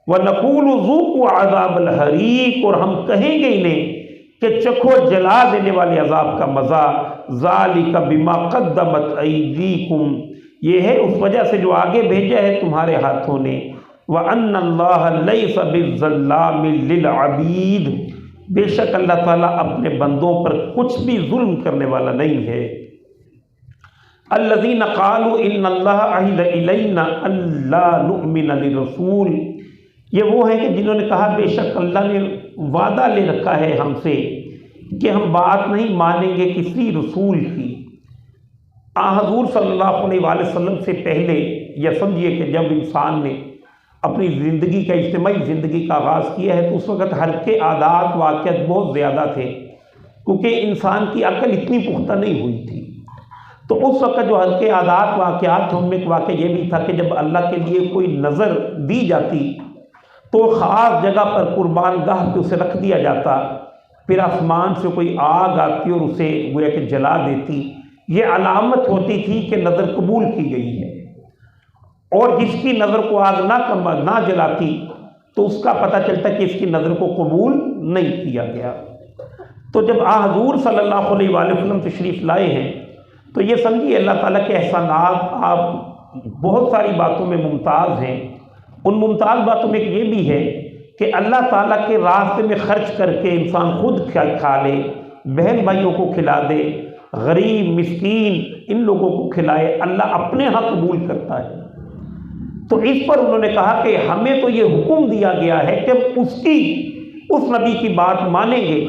وَنَقُولُ ذُوقُوا عَذَابَ الْحَرِيقِ، اور ہم کہیں گے انہیں کہ چکھو جلا دینے والے عذاب کا مزہ۔ ذَلِكَ بِمَا قَدَّمَتْ أَيْدِيكُمْ، یہ ہے اس وجہ سے جو آگے بھیجا ہے تمہارے ہاتھوں نے۔ وَأَنَّ اللَّهَ لَيْسَ بِالظَّلَّامِ لِلْعَبِيدِ، بے شک اللہ تعالیٰ اپنے بندوں پر کچھ بھی ظلم کرنے والا نہیں ہے۔ الذین قالوا ان اللہ عہد الینا الا نؤمن لرسول، یہ وہ ہیں کہ جنہوں نے کہا بے شک اللہ نے وعدہ لے رکھا ہے ہم سے کہ ہم بات نہیں مانیں گے کسی رسول کی۔ حضور صلی اللہ علیہ وآلہ وسلم سے پہلے یہ سمجھیے کہ جب انسان نے اپنی زندگی کا اجتماعی زندگی کا آغاز کیا ہے تو اس وقت حرکے عادات واقعات بہت زیادہ تھے، کیونکہ انسان کی عقل اتنی پختہ نہیں ہوئی تھی۔ تو اس وقت جو حرکے عادات واقعات ان میں ایک واقعہ یہ بھی تھا کہ جب اللہ کے لیے کوئی نظر دی جاتی تو خاص جگہ پر قربان گاہ پہ اسے رکھ دیا جاتا، پھر آسمان سے کوئی آگ آتی اور اسے گویا کہ جلا دیتی، یہ علامت ہوتی تھی کہ نظر قبول کی گئی ہے۔ اور جس کی نظر کو آگ نہ جلاتی تو اس کا پتہ چلتا کہ اس کی نظر کو قبول نہیں کیا گیا۔ تو جب حضور صلی اللہ علیہ وآلہ وسلم تشریف لائے ہیں تو یہ سمجھیے اللہ تعالیٰ کے احسانات، آپ بہت ساری باتوں میں ممتاز ہیں۔ ان ممتاز باتوں میں ایک یہ بھی ہے کہ اللہ تعالیٰ کے راستے میں خرچ کر کے انسان خود کھا لے، بہن بھائیوں کو کھلا دے، غریب مسکین ان لوگوں کو کھلائے، اللہ اپنے ہاں قبول کرتا ہے۔ تو اس پر انہوں نے کہا کہ ہمیں تو یہ حکم دیا گیا ہے کہ اس نبی کی بات مانیں گے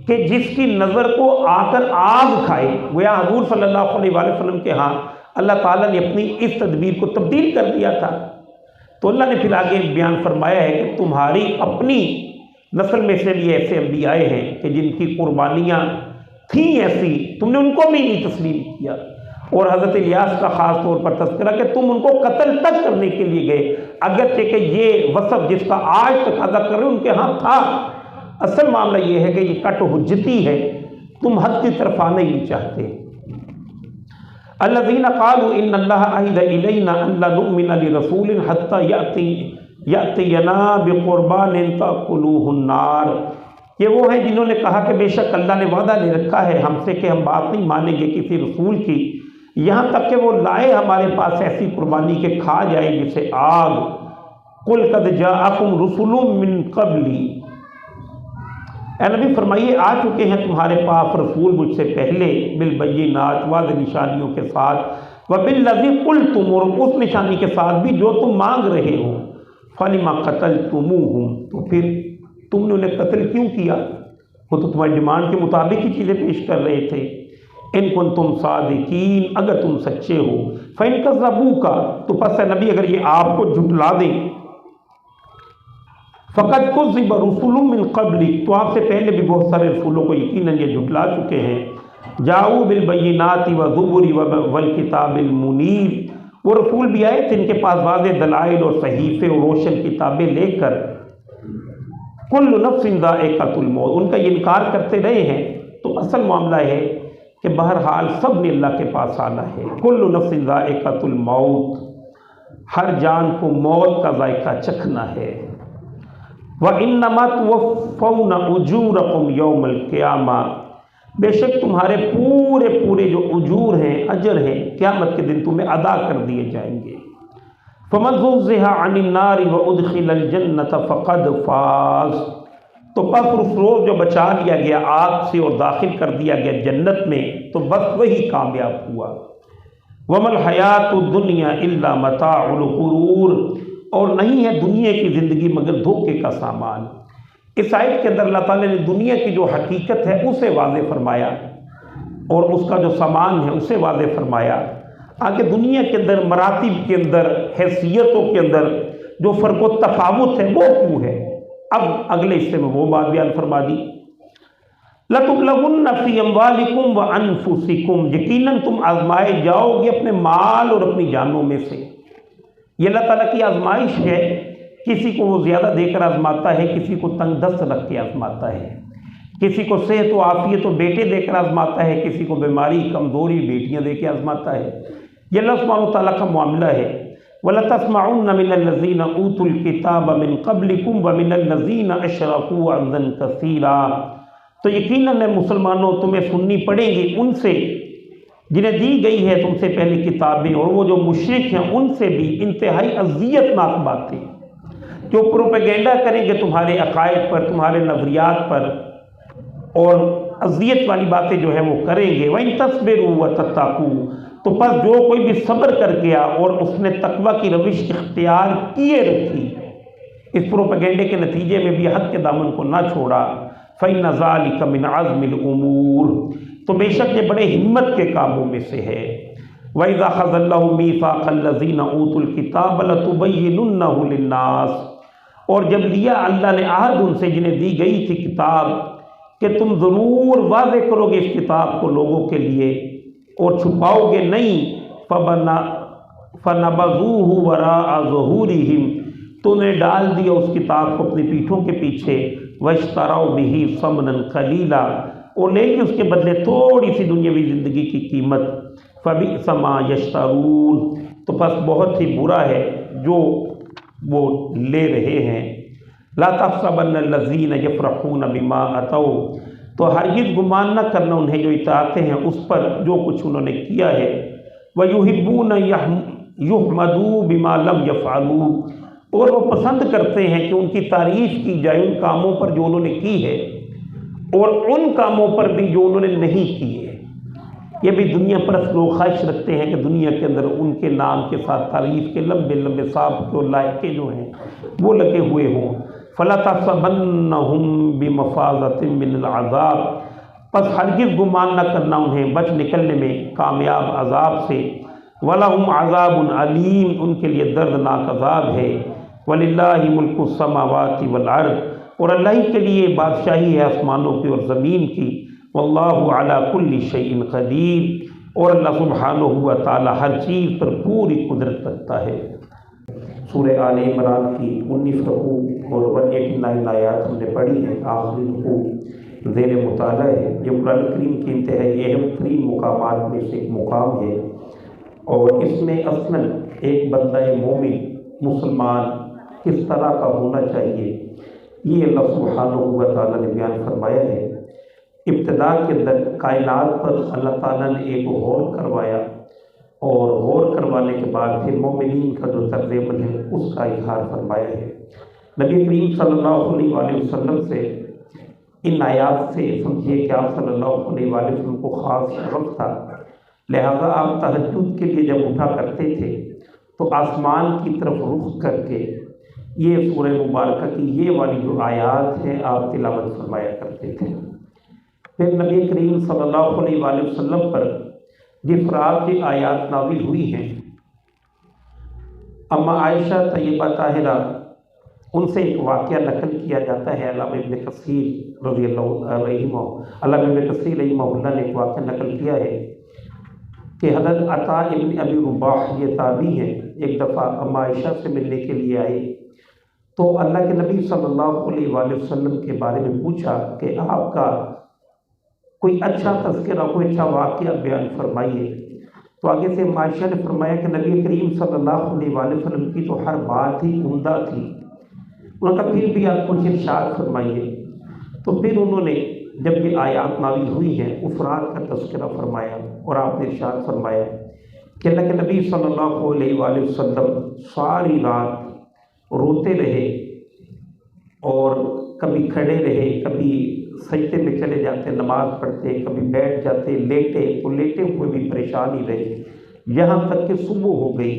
کہ جس کی نظر کو آ کر آگ کھائے۔ گویا حضور صلی اللہ علیہ وآلہ وسلم کے ہاں اللہ تعالیٰ نے اپنی اس تدبیر کو تبدیل کر دیا تھا۔ تو اللہ نے پھر آگے بیان فرمایا ہے کہ تمہاری اپنی نسل میں سے بھی ایسے انبیاء آئے ہیں کہ جن کی قربانیاں تھیں ایسی، تم نے ان کو بھی نہیں تسلیم کیا۔ اور حضرت الیاس کا خاص طور پر تذکرہ کہ تم ان کو قتل تک کرنے کے لیے گئے، اگرچہ کہ یہ وصف جس کا آج تقاضا کر رہے ان کے ہاں تھا۔ اصل معاملہ یہ ہے کہ یہ کٹ حجتی ہے، تم حد کی طرف آنا ہی نہیں چاہتے۔ الذین قالوا ان اللہ عہد الینا الا نؤمن لرسول حتی یأتینا بقربان تأکلوہ النار، یہ وہ ہیں جنہوں نے کہا کہ بے شک اللہ نے وعدہ لے رکھا ہے ہم سے کہ ہم بات نہیں مانیں گے کسی رسول کی یہاں تک کہ وہ لائے ہمارے پاس ایسی قربانی کہ کھا جائے جسے آگ۔ قل قد جاءکم رسل من قبلی، اے نبی فرمائیے آ چکے ہیں تمہارے پاس رسول مجھ سے پہلے، بالبینات واضح نشانیوں کے ساتھ، وبالذی قلتم، اور اس نشانی کے ساتھ بھی جو تم مانگ رہے ہو، فلما قتلتموہم، تو پھر تم نے انہیں قتل کیوں کیا؟ وہ تو تمہاری ڈیمانڈ کے مطابق ہی چیزیں پیش کر رہے تھے۔ ان کنتم صادقین، اگر تم سچے ہو، فإن کذبوک، تو پس اے نبی اگر یہ آپ کو جھٹلا دیں، فقد کذب رسل من قبلک، تو آپ سے پہلے بھی بہت سارے رسولوں کو یقیناً یہ جھٹلا چکے ہیں۔ جاؤ بالبینات والزبر والکتاب المنیر، وہ رسول بھی آئے تھے ان کے پاس واضح دلائل اور صحیفے اور روشن کتابیں لے کر۔ کل نفس ذائقۃ الموت، ان کا یہ انکار کرتے رہے ہیں۔ تو اصل معاملہ ہے کہ بہرحال سب نے اللہ کے پاس آنا ہے۔ کل نفس ذائقۃ الموت، ہر جان کو موت کا ذائقہ چکھنا ہے۔ وَإِنَّمَا تُوَفَّوْنَ أُجُورَكُمْ يَوْمَ الْقِيَامَةِ، بے شک تمہارے پورے جو اجور ہیں، اجر ہیں، قیامت کے دن تمہیں ادا کر دیے جائیں گے۔ فمن زحزح عن النار وادخل الجنۃ فقد فاز، تو پس اس روز جو بچا لیا گیا آگ سے اور داخل کر دیا گیا جنت میں تو بس وہی کامیاب ہوا۔ وما الحیات الدنیا الا متاع الغرور، اور نہیں ہے دنیا کی زندگی مگر دھوکے کا سامان۔ اس آیت کے اندر اللہ تعالیٰ نے دنیا کی جو حقیقت ہے اسے واضح فرمایا اور اس کا جو سامان ہے اسے واضح فرمایا۔ آگے دنیا کے اندر مراتب کے اندر حیثیتوں کے اندر جو فرق و تفاوت ہے وہ کیوں ہے، اب اگلے حصے میں وہ بات بیان فرما دی۔ لَتُبْلَوُنَّ فِي أَمْوَالِكُمْ وَأَنفُسِكُمْ، یقیناً تم آزمائے جاؤ گے اپنے مال اور اپنی جانوں میں سے۔ یہ اللہ تعالیٰ کی آزمائش ہے، کسی کو وہ زیادہ دے کر آزماتا ہے، کسی کو تنگ دست رکھ کے آزماتا ہے، کسی کو صحت و عافیت و بیٹے دے کر آزماتا ہے، کسی کو بیماری کمزوری بیٹیاں دے کے آزماتا ہے۔ یہ اللہ سبحانہ وتعالیٰ کا معاملہ ہے۔ وَلَتَسْمَعُنَّ مِنَ الَّذِينَ أُوتُوا الْكِتَابَ مِنْ قَبْلِكُمْ وَمِنَ الَّذِينَ أَشْرَكُوا أَذًى كَثِيرًا، تو یقیناً مسلمانوں تمہیں سننی پڑیں گی ان سے جنہیں دی گئی ہے تم سے پہلے کتابیں، اور وہ جو مشرک ہیں ان سے بھی انتہائی اذیت ناک باتیں جو پروپیگنڈا کریں گے تمہارے عقائد پر، تمہارے نظریات پر، اور اذیت والی باتیں جو ہے وہ کریں گے۔ وَإِن تَصْبِرُوا وَتَتَّقُوا، تو پس جو کوئی بھی صبر کر گیا اور اس نے تقوی کی روش اختیار کیے رکھی، اس پروپیگنڈے کے نتیجے میں بھی حق کے دامن کو نہ چھوڑا، فَإِنَّ ذَلِكَ مِنْ عَزْمِ الْأُمُورِ، تو بے شک یہ بڑے ہمت کے کاموں میں سے ہے۔ وَإِذَا أَخَذَ اللَّهُ مِيثَاقَ الَّذِينَ أُوتُوا الْكِتَابَ لَتُبَيِّنُنَّهُ لِلنَّاسِ، اور جب لیا اللہ نے عہد ان سے جنہیں دی گئی تھی کتاب کہ تم ضرور واضح کرو گے اس کتاب کو لوگوں کے لیے اور چھپاؤ گے نہیں، فَنَبَذُوهُ وَرَاءَ ظُهُورِهِمْ، تو انہیں ڈال دیا اس کتاب کو اپنی پیٹھوں کے پیچھے، وَاشْتَرَوْا بِهِ ثَمَنًا قَلِيلًا، اور لے لی اس کے بدلے تھوڑی سی دنیاوی زندگی کی قیمت، فَبِئْسَ مَا يَشْتَرُونَ، تو پس بہت ہی برا ہے جو وہ لے رہے ہیں۔ لَا تَحْسَبَنَّ الَّذِينَ يَفْرَحُونَ بِمَا أَتَوْا، تو ہرگز گمان نہ کرنا انہیں جو اطاعتیں ہیں اس پر جو کچھ انہوں نے کیا ہے، وَيُحِبُّونَ يُحْمَدُوا بِمَا لَمْ يَفْعَلُوا، اور وہ پسند کرتے ہیں کہ ان کی تعریف کی جائے ان کاموں پر جو انہوں نے کی ہے اور ان کاموں پر بھی جو انہوں نے نہیں کیے۔ یہ بھی دنیا پرست لوگ خواہش رکھتے ہیں کہ دنیا کے اندر ان کے نام کے ساتھ تعریف کے لمبے لمبے صاحب کے اور لائقے جو ہیں وہ لگے ہوئے ہوں۔ فَلَا تَحْسَبَنَّهُمْ بِمَفَازَةٍ مِّنَ الْعَذَابِ، پس ہرگز گمان نہ کرنا انہیں بچ نکلنے میں کامیاب عذاب سے۔ وَلَهُمْ عَذَابٌ عَلِيمٌ، ان کے لیے دردناک عذاب ہے۔ وَلِلَّهِ مُلْكُ السَّمَاوَاتِ وَالْأَرْضِ، اور اللہ ہی کے لیے بادشاہی ہے آسمانوں کی اور زمین کی۔ وَاللَّهُ عَلَى كُلِّ شَيْءٍ قَدِيرٌ، اور اللہ سبحانہ و تعالی ہر چیز پر پوری قدرت رکھتا ہے۔ سورہ آل عمران کی 19 رکوع اور 189 آیات ہم نے پڑھی ہے، آخری رکوع زیر مطالعہ ہے۔ یہ قرآن کریم کی انتہائی اہم ترین مقامات میں سے ایک مقام ہے، اور اس میں اصلاً ایک بندہ مومن مسلمان کس طرح کا ہونا چاہیے یہ اللہ سبحانہ و تعالیٰ نے بیان فرمایا ہے۔ ابتدا کے اندر کائنات پر اللہ تعالیٰ نے ایک غور کروایا، اور غور کروانے کے بعد پھر مومنین کا جو طرز عمل ہے اس کا اظہار فرمایا ہے۔ نبی کریم صلی اللہ علیہ وآلہ وسلم سے ان آیات سے سمجھیے کہ آپ صلی اللہ علیہ وآلہ وسلم کو خاص شرف تھا، لہذا آپ تہجد کے لیے جب اٹھا کرتے تھے تو آسمان کی طرف رخ کر کے یہ سورہ مبارکہ کی یہ والی جو آیات ہیں آپ تلاوت فرمایا کرتے تھے۔ پھر نبی کریم صلی اللہ علیہ وآلہ وسلم پر جس رات کی آیات نازل ہوئی ہیں، اما عائشہ طیبہ طاہرہ ان سے ایک واقعہ نقل کیا جاتا ہے۔ علامہ ابن کثیر رضی اللہ نے ایک واقعہ نقل کیا ہے کہ حضرت عطا ابن ابی رباح یہ تابعی ہیں، ایک دفعہ اما عائشہ سے ملنے کے لیے آئے تو اللہ کے نبی صلی اللہ علیہ وآلہ وسلم کے بارے میں پوچھا کہ آپ کا کوئی اچھا تذکرہ، کوئی اچھا واقعہ بیان فرمائیے۔ تو آگے سے عائشہ نے فرمایا کہ نبی کریم صلی اللہ علیہ وآلہ وسلم کی تو ہر بات ہی عمدہ تھی، انہوں نے کہا پھر بھی آپ کچھ ارشاد فرمائیے۔ تو پھر انہوں نے جب یہ آیات نازل ہوئی ہیں اس رات کا تذکرہ فرمایا، اور آپ نے ارشاد فرمایا کہ اللہ کے نبی صلی اللہ علیہ وآلہ وسلم ساری رات روتے رہے اور کبھی کھڑے رہے، کبھی سجدے میں چلے جاتے، نماز پڑھتے، کبھی بیٹھ جاتے، لیٹے تو لیٹے ہوئے بھی پریشان ہی رہے، یہاں تک کہ صبح ہو گئی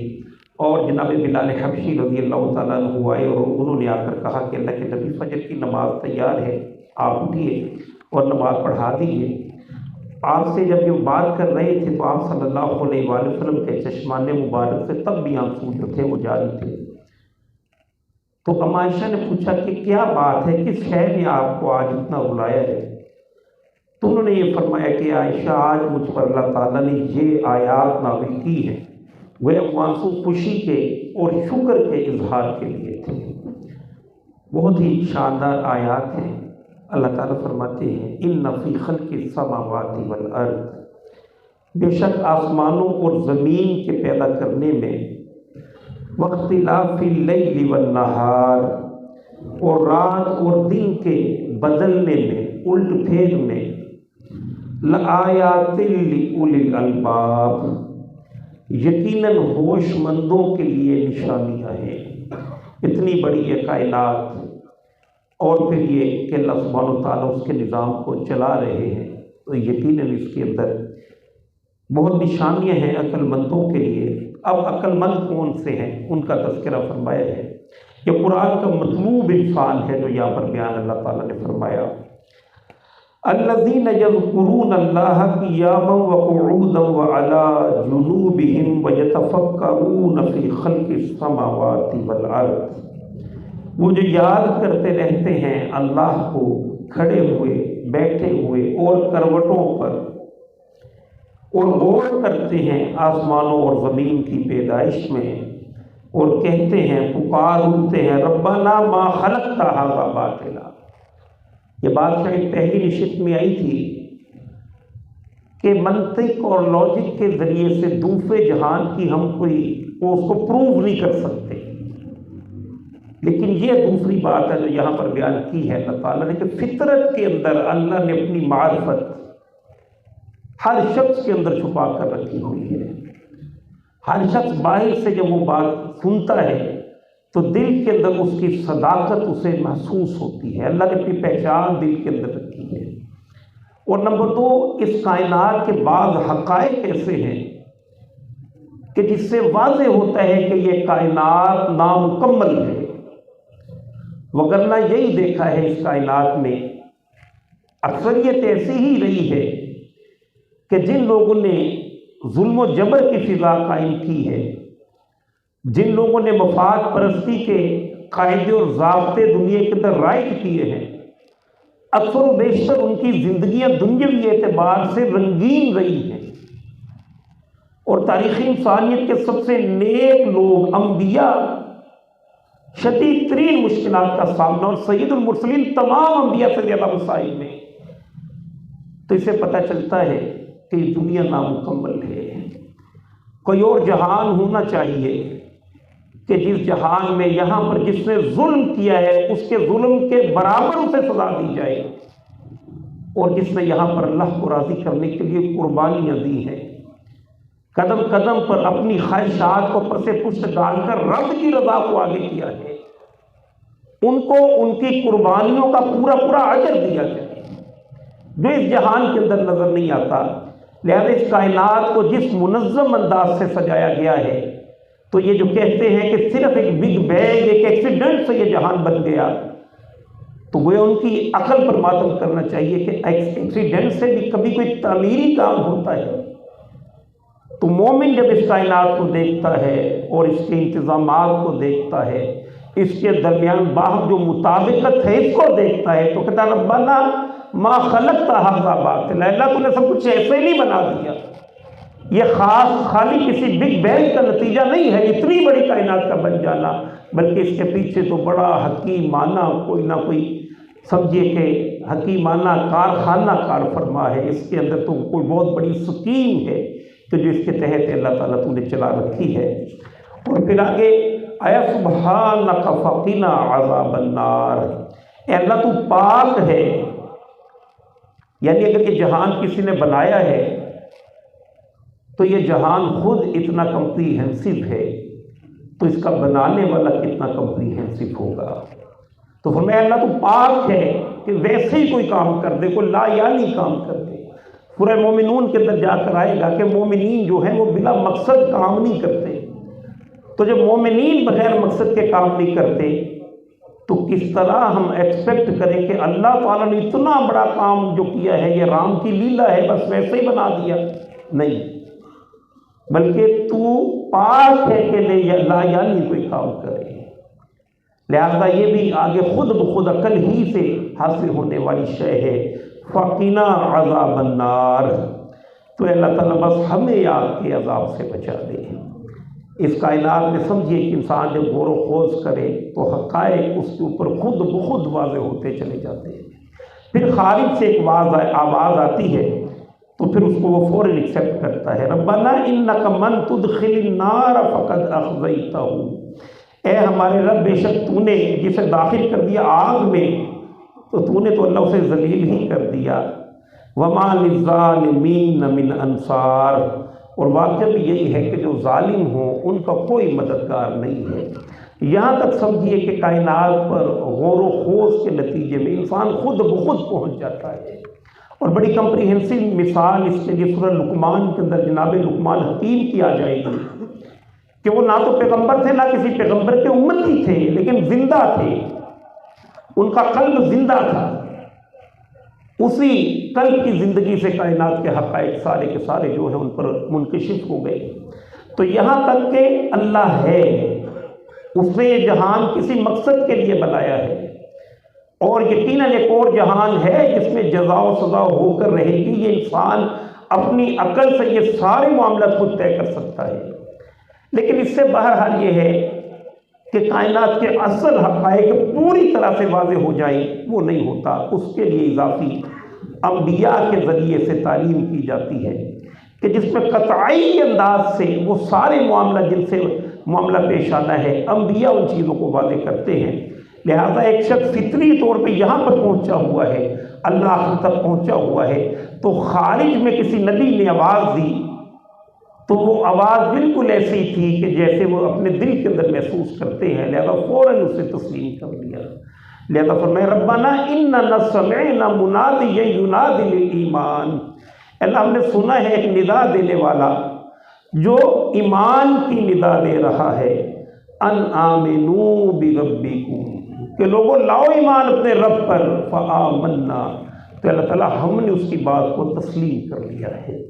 اور جناب بلال حبشی رضی اللہ تعالیٰ عنہ آئے اور انہوں نے آ کر کہا کہ اللہ کے نبی فجر کی نماز تیار ہے، آپ اٹھیے اور نماز پڑھا دیجیے۔ آپ سے جب یہ بات کر رہے تھے تو آپ صلی اللہ علیہ وآلہ وسلم کے چشمان مبارک سے تب بھی آنسو جو تھے وہ جاری تھے۔ تو ام عائشہ نے پوچھا کہ کیا بات ہے، کس شے نے آپ کو آج اتنا رلایا ہے؟ تو انہوں نے یہ فرمایا کہ عائشہ آج مجھ پر اللہ تعالیٰ نے یہ آیات نازل کی ہے، وہ آنسو خوشی کے اور شکر کے اظہار کے لیے تھے۔ بہت ہی شاندار آیات ہیں۔ اللہ تعالیٰ فرماتے ہیں ان فی خلق السماوات والارض، بے شک آسمانوں اور زمین کے پیدا کرنے میں، واختلاف اللیل والنہار، اور رات اور دن کے بدلنے میں، الٹ پھیر میں، لآیات لأولی الالباب، یقیناً ہوش مندوں کے لیے نشانیاں ہیں۔ اتنی بڑی یہ کائنات اور پھر یہ کہ اللہ سبحانہ وتعالیٰ اس کے نظام کو چلا رہے ہیں، تو یقیناً اس کے اندر بہت نشانیاں ہیں عقل مندوں کے لیے۔ اب عقل مند کون سے ہیں ان کا تذکرہ فرمایا ہے۔ یہ قرآن کا مطلوب انسان ہے جو یہاں پر بیان اللہ تعالیٰ نے فرمایا، الذین یذکرون اللہ قیاما وقعودا وعلی جنوبہم ویتفکرون فی خلق السماوات والارض، وہ جو یاد کرتے رہتے ہیں اللہ کو کھڑے ہوئے، بیٹھے ہوئے اور کروٹوں پر، اور غور کرتے ہیں آسمانوں اور زمین کی پیدائش میں، اور کہتے ہیں، پکار اٹھتے ہیں، ربنا ما خلقت ھذا باطلا۔ یہ بات شاید پہلی نشست میں آئی تھی کہ منطق اور لاجک کے ذریعے سے دوسرے جہان کی ہم اس کو پروو نہیں کر سکتے، لیکن یہ دوسری بات ہے جو یہاں پر بیان کی ہے اللہ تعالیٰ نے کہ فطرت کے اندر اللہ نے اپنی معرفت ہر شخص کے اندر چھپا کر رکھی ہوئی ہے۔ ہر شخص باہر سے جب وہ بات سنتا ہے تو دل کے اندر اس کی صداقت اسے محسوس ہوتی ہے۔ اللہ نے اپنی پہچان دل کے اندر رکھی ہے۔ اور نمبر 2، اس کائنات کے بعض حقائق ایسے ہیں کہ جس سے واضح ہوتا ہے کہ یہ کائنات نامکمل ہے، وگرنہ یہی دیکھا ہے اس کائنات میں اکثریت ایسی ہی رہی ہے کہ جن لوگوں نے ظلم و جبر کی فضا قائم کی ہے، جن لوگوں نے مفاد پرستی کے قاعدے اور ضابطے دنیا کے اندر رائج کیے ہیں، اکثر و بیشتر ان کی زندگیاں دنیاوی اعتبار سے رنگین رہی ہیں، اور تاریخ انسانیت کے سب سے نیک لوگ، انبیاء، شدید ترین مشکلات کا سامنا، اور سید المرسلین تمام انبیاء سے زیادہ مسائل میں۔ تو اسے پتہ چلتا ہے کہ یہ دنیا نامکمل ہے۔ کوئی اور جہان ہونا چاہیے کہ جس جہان میں یہاں پر جس نے ظلم کیا ہے اس کے ظلم کے برابر اسے سزا دی جائے، اور جس نے یہاں پر اللہ کو راضی کرنے کے لیے قربانیاں دی ہیں، قدم قدم پر اپنی خواہشات کو پس پشت ڈال کر رب کی رضا کو آگے کیا ہے، ان کو ان کی قربانیوں کا پورا پورا اجر دیا جائے، جو اس جہان کے اندر نظر نہیں آتا۔ لہذا اس کائنات کو جس منظم انداز سے سجایا گیا ہے، تو یہ جو کہتے ہیں کہ صرف ایک بگ بینگ، ایک ایکسیڈنٹ سے یہ جہان بن گیا، تو وہ ان کی عقل پر ماتم کرنا چاہیے کہ ایکسیڈنٹ سے بھی کبھی کوئی تعمیری کام ہوتا ہے۔ تو مومن جب اس کائنات کو دیکھتا ہے اور اس کے انتظامات کو دیکھتا ہے، اس کے درمیان باہم جو مطابقت ہے اس کو دیکھتا ہے، تو کہتا ہے ربنا ما خلقت ھذا باطلا، اللہ تو نے سب کچھ ایسے نہیں بنا دیا، یہ خالی کسی بگ بینگ کا نتیجہ نہیں ہے اتنی بڑی کائنات کا بن جانا، بلکہ اس کے پیچھے تو بڑا حکیمانہ کوئی نہ کوئی سمجھیے کہ حکیمانہ کارخانہ کار فرما ہے، اس کے اندر تو کوئی بہت بڑی سکیم ہے کہ جو اس کے تحت اللہ تعالیٰ تو نے چلا رکھی ہے۔ اور پھر آگے آیا سبحانک فقنا عذاب النار، اے اللہ تو پاک ہے، یعنی اگر یہ جہان کسی نے بنایا ہے تو یہ جہان خود اتنا کمپریہنسو ہے، تو اس کا بنانے والا کتنا کمپریہنسو ہوگا۔ تو فرمایا اللہ تو پاک ہے کہ ویسے ہی کوئی کام کر دے، کوئی لا یعنی کام کر دے۔ سورہ مومنون کے اندر جا کر آئے گا کہ مومنین جو ہیں وہ بلا مقصد کام نہیں کرتے، تو جب مومنین بغیر مقصد کے کام نہیں کرتے تو کس طرح ہم ایکسپیکٹ کریں کہ اللہ تعالیٰ نے اتنا بڑا کام جو کیا ہے یہ رام کی لیلا ہے بس ویسے ہی بنا دیا؟ نہیں، بلکہ تو پاک ہے کہ لا یعنی کوئی کام کرے۔ لہذا یہ بھی آگے خود بخود عقل ہی سے حاصل ہونے والی شے ہے، فَقِنَا عَذَابَ النَّارِ، تو اللہ تعالیٰ بس ہمیں آگ کے عذاب سے بچا دے۔ اس کائنات میں سمجھیے کہ انسان جب غور و خوض کرے تو حقائق اس کے اوپر خود بخود واضح ہوتے چلے جاتے ہیں۔ پھر خارج سے ایک آواز آتی ہے تو پھر اس کو وہ فوراً ایکسیپٹ کرتا ہے، ربنا انک من تدخل النار فقد اخزیتہ، اے ہمارے رب بے شک تو نے جسے داخل کر دیا آگ میں تو تو نے تو اللہ اسے ذلیل ہی کر دیا۔ وما للظالمین من انصار، اور واقعہ بھی یہی ہے کہ جو ظالم ہوں ان کا کوئی مددگار نہیں ہے۔ یہاں تک سمجھیے کہ کائنات پر غور و خوض کے نتیجے میں انسان خود بخود پہنچ جاتا ہے۔ اور بڑی کمپریہنسو مثال اس کے لیے سورہ لقمان کے اندر جناب لقمان حکیم کی آ جائے گی کہ وہ نہ تو پیغمبر تھے نہ کسی پیغمبر کے امتی تھے، لیکن زندہ تھے، ان کا قلب زندہ تھا، اسی قلب کی زندگی سے کائنات کے حقائق سارے کے سارے جو ہیں ان پر منکشف ہو گئے۔ تو یہاں تک کہ اللہ ہے، اس نے یہ جہان کسی مقصد کے لیے بنایا ہے، اور یقیناً ایک اور جہان ہے جس میں جزا و سزا ہو کر رہے گی۔ یہ انسان اپنی عقل سے یہ سارے معاملات خود طے کر سکتا ہے، لیکن اس سے بہرحال یہ ہے کہ کائنات کے اصل حقائق پوری طرح سے واضح ہو جائیں وہ نہیں ہوتا، اس کے لیے اضافی انبیاء کے ذریعے سے تعلیم کی جاتی ہے کہ جس میں قطعی انداز سے وہ سارے معاملہ جن سے معاملہ پیش آنا ہے انبیاء ان چیزوں کو واضح کرتے ہیں۔ لہذا ایک شخص فطری طور پہ یہاں پر پہنچا ہوا ہے، اللہ تک پہنچا ہوا ہے، تو خارج میں کسی نبی نے آواز دی تو وہ آواز بالکل ایسی تھی کہ جیسے وہ اپنے دل کے اندر محسوس کرتے ہیں، لہذا فوراً اسے تسلیم کر لیا۔ لہذا فرمایا ربنا اننا سمعنا منادیا ینادی للایمان، اللہ ہم نے سنا ہے ایک ندا دینے والا جو ایمان کی ندا دے رہا ہے، ان آمنوا بربکم، کہ لوگوں لاؤ ایمان اپنے رب پر، فآمنا، تو اللہ تعالیٰ ہم نے اس کی بات کو تسلیم کر لیا ہے۔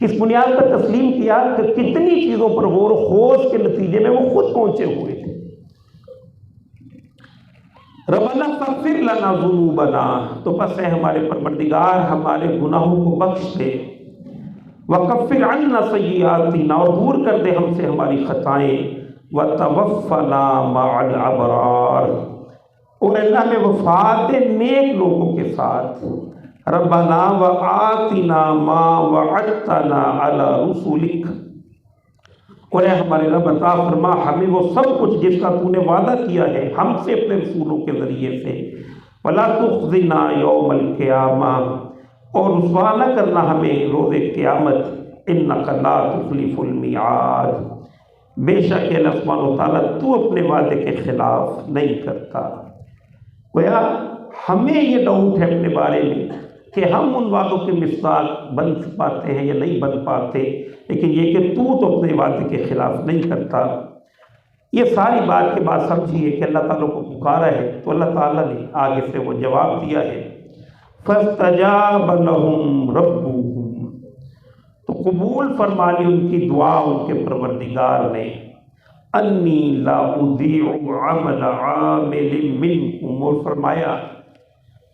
کس بنیاد پر تسلیم کیا؟ کہ کتنی چیزوں پر غور و خوض کے نتیجے میں وہ خود پہنچے ہوئے تھے۔ ربنا فاغفر لنا ذنوبنا، تو بس اے ہمارے پروردگار ہمارے گناہوں کو بخش دے، وکفر عنا سیئاتنا، اور دور کر دے ہم سے ہماری خطائیں، وتوفنا مع الابرار، اور اللہ میں وفات دے نیک لوگوں کے ساتھ۔ ربنا وآتنا ما وعدتنا علی رسولک، اور اے ہمارے رب عطا فرما ہمیں وہ سب کچھ جس کا تو نے وعدہ کیا ہے ہم سے اپنے رسولوں کے ذریعے سے، ولا تخزنا یوم القیامہ، اور رسوا نہ کرنا ہمیں روز قیامت، انک لا تخلف المیعاد، بے شک اللہ سبحانہ و تعالیٰ تو اپنے وعدے کے خلاف نہیں کرتا۔ گویا ہمیں یہ ڈاؤٹ ہے اپنے بارے میں کہ ہم ان وعدوں کے مصداق بن پاتے ہیں یا نہیں بن پاتے، لیکن یہ کہ تو اپنے وعدے کے خلاف نہیں کرتا۔ یہ ساری بات کے بعد سمجھیے کہ اللہ تعالیٰ کو پکارا ہے تو اللہ تعالیٰ نے آگے سے وہ جواب دیا ہے، فاستجاب لهم ربهم، تو قبول فرما لی ان کی دعا ان کے پروردگار نے، انی لا اضیع عمل عامل منکم، اور فرمایا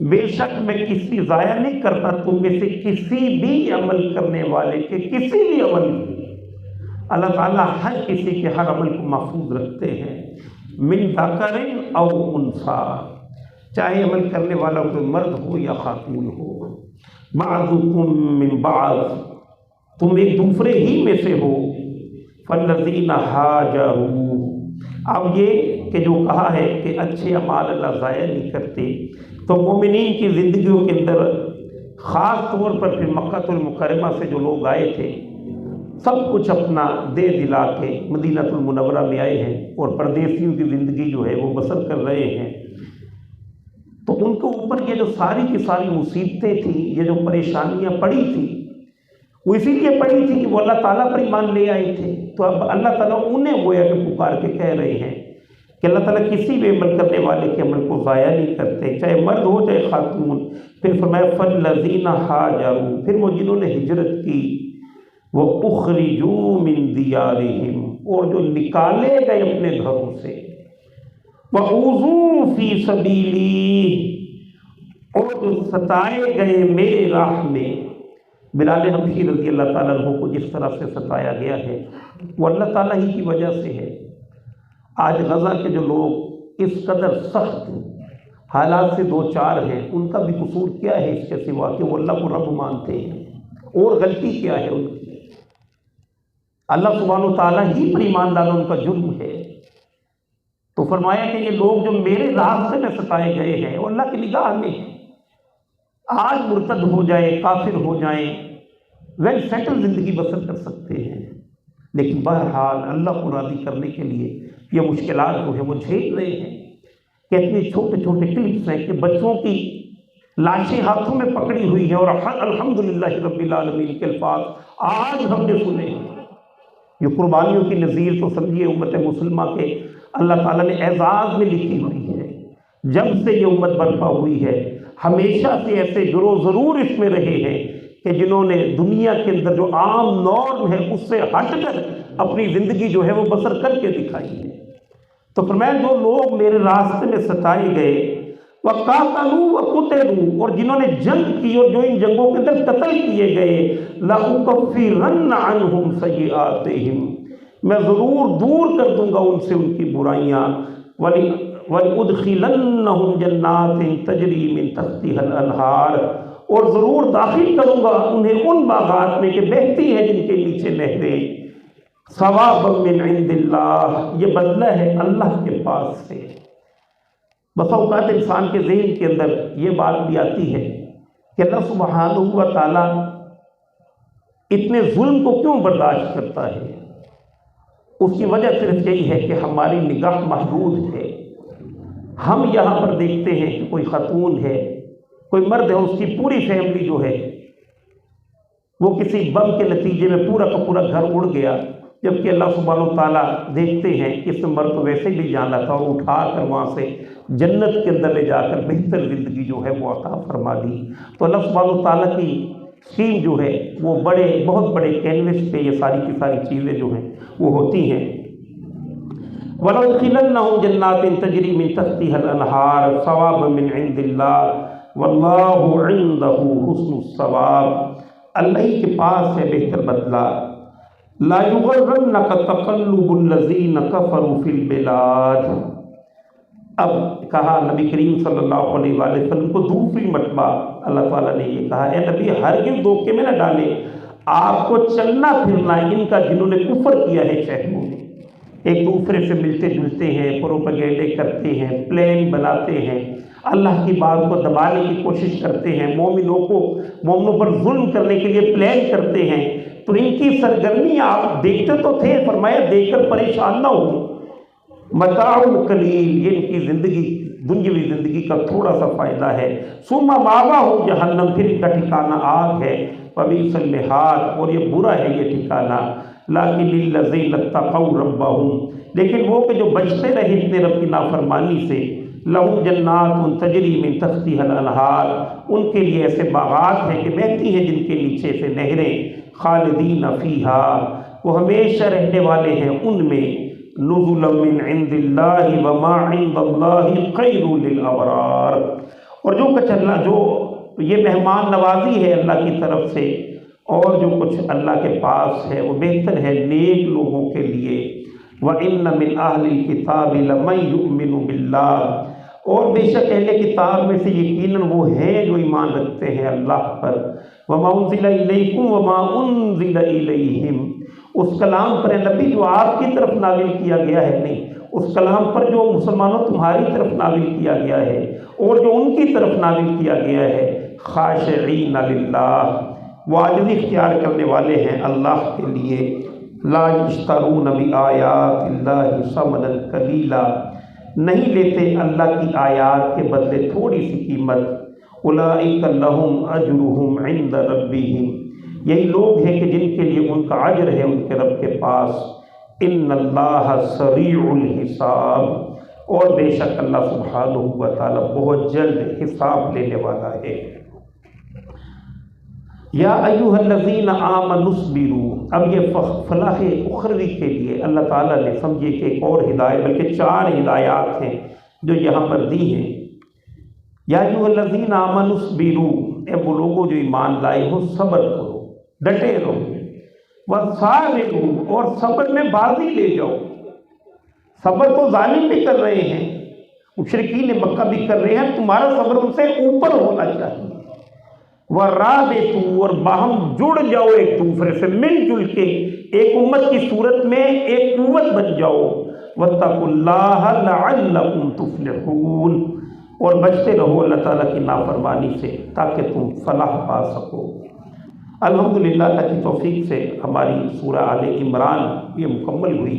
بے شک میں کسی ضائع نہیں کرتا تم میں سے کسی بھی عمل کرنے والے کے کسی بھی عمل کی۔ اللہ تعالیٰ ہر کسی کے ہر عمل کو محفوظ رکھتے ہیں، من ذکر او انثیٰ، چاہے عمل کرنے والا کوئی مرد ہو یا خاتون ہو، بعضکم من بعض، تم ایک دوسرے ہی میں سے ہو، فالذین ہاجروا، اب یہ کہ جو کہا ہے کہ اچھے اعمال اللہ ضائع نہیں کرتے، تو مومنین کی زندگیوں کے اندر خاص طور پر پھر مکہ المکرمہ سے جو لوگ آئے تھے سب کچھ اپنا دے دلا کے مدینہ المنورہ میں آئے ہیں اور پردیسیوں کی زندگی جو ہے وہ بسر کر رہے ہیں، تو ان کے اوپر یہ جو ساری کی ساری مصیبتیں تھیں، یہ جو پریشانیاں پڑی تھیں، وہ اسی لیے پڑی تھی کہ وہ اللہ تعالیٰ پر ایمان لے آئے تھے۔ تو اب اللہ تعالیٰ انہیں گویا کہ پکار کے کہہ رہے ہیں کہ اللہ تعالیٰ کسی بھی عمل کرنے والے کے عمل کو ضائع نہیں کرتے، چاہے مرد ہو چاہے خاتون۔ پھر فرمایا فَالَّذِينَ هَاجَرُوا، پھر وہ جنہوں نے ہجرت کی، وہ اخرجوا من دیارہم، اور جو نکالے گئے اپنے گھروں سے، وَأُوذُوا فِي سَبِيلِي، اور جو ستائے گئے میرے راہ میں۔ بلال حبشی رضی اللہ تعالیٰ عنہ کو جس طرح سے ستایا گیا ہے وہ اللہ تعالیٰ ہی کی وجہ سے ہے۔ آج غزہ کے جو لوگ اس قدر سخت حالات سے دو چار ہیں، ان کا بھی قصور کیا ہے اس کے سوا کہ وہ اللہ کو رب مانتے ہیں؟ اور غلطی کیا ہے ان کی؟ اللہ سبحانہ و تعالیٰ ہی پر ایمان لانا ان کا جرم ہے۔ تو فرمایا کہ یہ لوگ جو میرے راستے میں ستائے گئے ہیں وہ اللہ کی نگاہ میں ہیں، آج مرتد ہو جائیں، کافر ہو جائیں، ویل سیٹل زندگی بسر کر سکتے ہیں، لیکن بہرحال اللہ کو راضی کرنے کے لیے یہ مشکلات جو ہیں وہ جھیل رہے ہیں۔ کہ اتنے چھوٹے چھوٹے کلپس ہیں کہ بچوں کی لاشیں ہاتھوں میں پکڑی ہوئی ہیں اور الحمدللہ رب العالمین کے الفاظ آج ہم نے سنے ہیں۔ یہ قربانیوں کی نظیر تو سمجھیے امت مسلمہ کے اللہ تعالیٰ نے اعزاز میں لکھی ہوئی ہے۔ جب سے یہ امت برپا ہوئی ہے ہمیشہ سے ایسے گروہ ضرور اس میں رہے ہیں کہ جنہوں نے دنیا کے اندر جو عام نارم ہے اس سے ہٹ کر اپنی زندگی جو ہے وہ بسر کر کے دکھائی ہے۔ تو فرمایا جو لوگ میرے راستے میں ستائے گئے، وَقَاتَلُوا وَقُتِلُوا، اور جنہوں نے جنگ کی اور جو ان جنگوں کے اندر قتل کیے گئے، لَأُكَفِّرَنَّ عَنْهُمْ سَيِّئَاتِهِمْ، میں ضرور دور کر دوں گا ان سے ان کی برائیاں، وَلِأُدْخِلَنَّهُمْ جَنَّاتٍ تَجْرِي مِن تَحْتِهَا الْأَنْهَارُ، اور ضرور داخل کروں گا انہیں ان باغات میں کہ بہتی ہیں جن کے نیچے نہریں، ثوابا من عند اللہ، یہ بدلہ ہے اللہ کے پاس سے۔ بس اوقات انسان کے ذہن کے اندر یہ بات بھی آتی ہے کہ اللہ سبحانہ و تعالیٰ اتنے ظلم کو کیوں برداشت کرتا ہے؟ اس کی وجہ صرف یہی ہے کہ ہماری نگاہ محدود ہے۔ ہم یہاں پر دیکھتے ہیں کہ کوئی خاتون ہے، کوئی مرد ہے، اس کی پوری فیملی جو ہے وہ کسی بم کے نتیجے میں پورا کا پورا گھر اڑ گیا، جبکہ اللہ سبحانہ و تعالیٰ دیکھتے ہیں کہ اس مرد کو ویسے بھی جانا تھا اور اٹھا کر وہاں سے جنت کے اندر لے جا کر بہتر زندگی جو ہے وہ عطا فرما دی۔ تو اللہ سبحانہ و تعالیٰ کی اسکیم جو ہے وہ بہت بڑے کینوس پہ یہ ساری کی ساری چیزیں جو ہیں وہ ہوتی ہیں۔ وَلَأُدْخِلَنَّهُمْ جَنَّاتٍ تَجْرِي مِن تَحْتِهَا الْأَنْهَارُ ثَوَابًا مِنْ عِنْدِ اللَّهِ وَاللَّهُ عِنْدَهُ حُسْنُ الثَّوَابِ، اللہ ہی کے پاس ہے بہتر بدلہ۔ لا يغرنك تقلب الذين كفروا في البلاد، اب کہا نبی کریم صلی اللہ علیہ وآلہ وسلم کو دوسری مرتبہ اللہ تعالیٰ نے یہ کہا، اے نبی ہرگز دھوکے میں نہ ڈالے، آپ کو چلنا پھرنا ان کا جنہوں نے کفر کیا ہے شہروں میں، ایک دوسرے سے ملتے جلتے ہیں، پروپیگنڈے کرتے ہیں، پلان بناتے ہیں، اللہ کی بات کو دبانے کی کوشش کرتے ہیں، مومنوں پر ظلم کرنے کے لیے پلان کرتے ہیں۔ تو ان کی سرگرمی آپ دیکھتے تو تھے، فرمایا دیکھ کر پریشان نہ ہو، متاع قلیل، یہ ان کی زندگی دنیاوی زندگی کا تھوڑا سا فائدہ ہے، ثم مأواہم جہنم، پھر ان کا ٹھکانہ آگ ہے، وبئس المہاد، اور یہ برا ہے یہ ٹھکانہ، لیکن للذین اتقوا ربہم، لیکن وہ کہ جو بچتے رہے اپنے رب کی نافرمانی سے، لہم جنات تجری من تحتها الانہار، ان کے لیے ایسے باغات ہیں کہ بہتی ہیں جن کے نیچے سے نہریں، خالدین فیہا، وہ ہمیشہ رہنے والے ہیں ان میں، نزلا من عند اللہ وما عند اللہ خیر للابرار، اور جو کچھ اللہ جو یہ مہمان نوازی ہے اللہ کی طرف سے اور جو کچھ اللہ کے پاس ہے وہ بہتر ہے نیک لوگوں کے لیے۔ وَإِنَّ مِنْ أَهْلِ الْكِتَابِ لَمَنْ يُؤْمِنُ بِاللَّهِ، اور بے شک اہل کتاب میں سے یقیناً وہ ہیں جو ایمان رکھتے ہیں اللہ پر، وَمَا أُنزِلَ إِلَيْكُمْ وَمَا أُنزِلَ إِلَيْهِمْ، اس کلام پر نبی جو آپ کی طرف نازل کیا گیا ہے، نہیں، اس کلام پر جو مسلمانوں تمہاری طرف نازل کیا گیا ہے اور جو ان کی طرف نازل کیا گیا ہے، خاشعین للہ، وہ عاجزی اختیار کرنے والے ہیں اللہ کے لیے، لا یشترون بآیات اللہ ثمنا قلیلا، نہیں لیتے اللہ کی آیات کے بدلے تھوڑی سی قیمت، اولئک لہم اجرہم عند ربہم، یہی لوگ ہیں کہ جن کے لیے ان کا اجر ہے ان کے رب کے پاس، ان اللہ سریع الحساب، اور بے شک اللہ سبحانہ و تعالیٰ بہت جلد حساب لینے والا ہے۔ یا ایھا الذین آمنوا اصبروا، اب یہ فلاح اخروی کے لیے اللہ تعالیٰ نے سمجھے کہ ایک اور ہدایت، بلکہ 4 ہدایات ہیں جو یہاں پر دی ہیں۔ یا ایھا الذین آمنوا اصبروا، اے وہ لوگوں جو ایمان لائے ہو صبر کرو، ڈٹے رہو، وصابروا، اور صبر میں بازی لے جاؤ۔ صبر تو ظالم بھی کر رہے ہیں، مشرکین مکہ بھی کر رہے ہیں، تمہارا صبر ان سے اوپر ہونا چاہیے۔ وَرَابِطُوا، اور باہم جڑ جاؤ ایک دوسرے سے، مل جل کے ایک امت کی صورت میں ایک قوت بن جاؤ۔ وَاتَّقُوا اللَّهَ لَعَلَّكُمْ تُفْلِحُونَ، اور بچتے رہو اللہ تعالیٰ کی نافرمانی سے تاکہ تم فلاح پا سکو۔ الحمدللہ اللہ کی توفیق سے ہماری سورہ آل عمران یہ مکمل ہوئی۔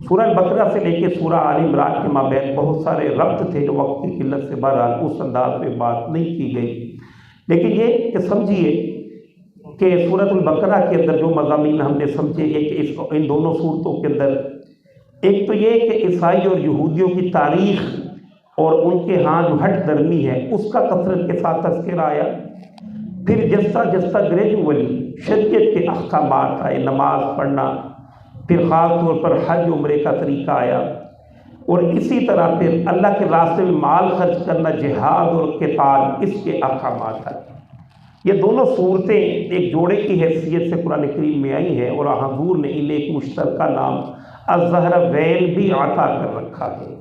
سورہ البقرہ سے لے کے سورہ آل عمران کے مابین بہت سارے ربط تھے جو وقت کی قلت سے بہرحال اس انداز میں بات نہیں کی گئی، لیکن یہ کہ سمجھیے کہ سورۃ البقرہ کے اندر جو مضامین ہم نے سمجھے، ایک ان دونوں صورتوں کے اندر ایک تو یہ کہ عیسائی اور یہودیوں کی تاریخ اور ان کے ہاں جو ہٹ درمی ہے اس کا کثرت کے ساتھ تذکرہ آیا، پھر جستا جستا گریجولی شریعت کے احکامات آئے، نماز پڑھنا، پھر خاص طور پر حج عمرے کا طریقہ آیا، اور اسی طرح پھر اللہ کے راستے میں مال خرچ کرنا، جہاد اور قتال، اس کے احکامات آئے۔ یہ دونوں صورتیں ایک جوڑے کی حیثیت سے قرآن کریم میں آئی ہیں، اور حضور نے انہیں ایک مشترکہ نام الزہراوین بھی عطا کر رکھا ہے۔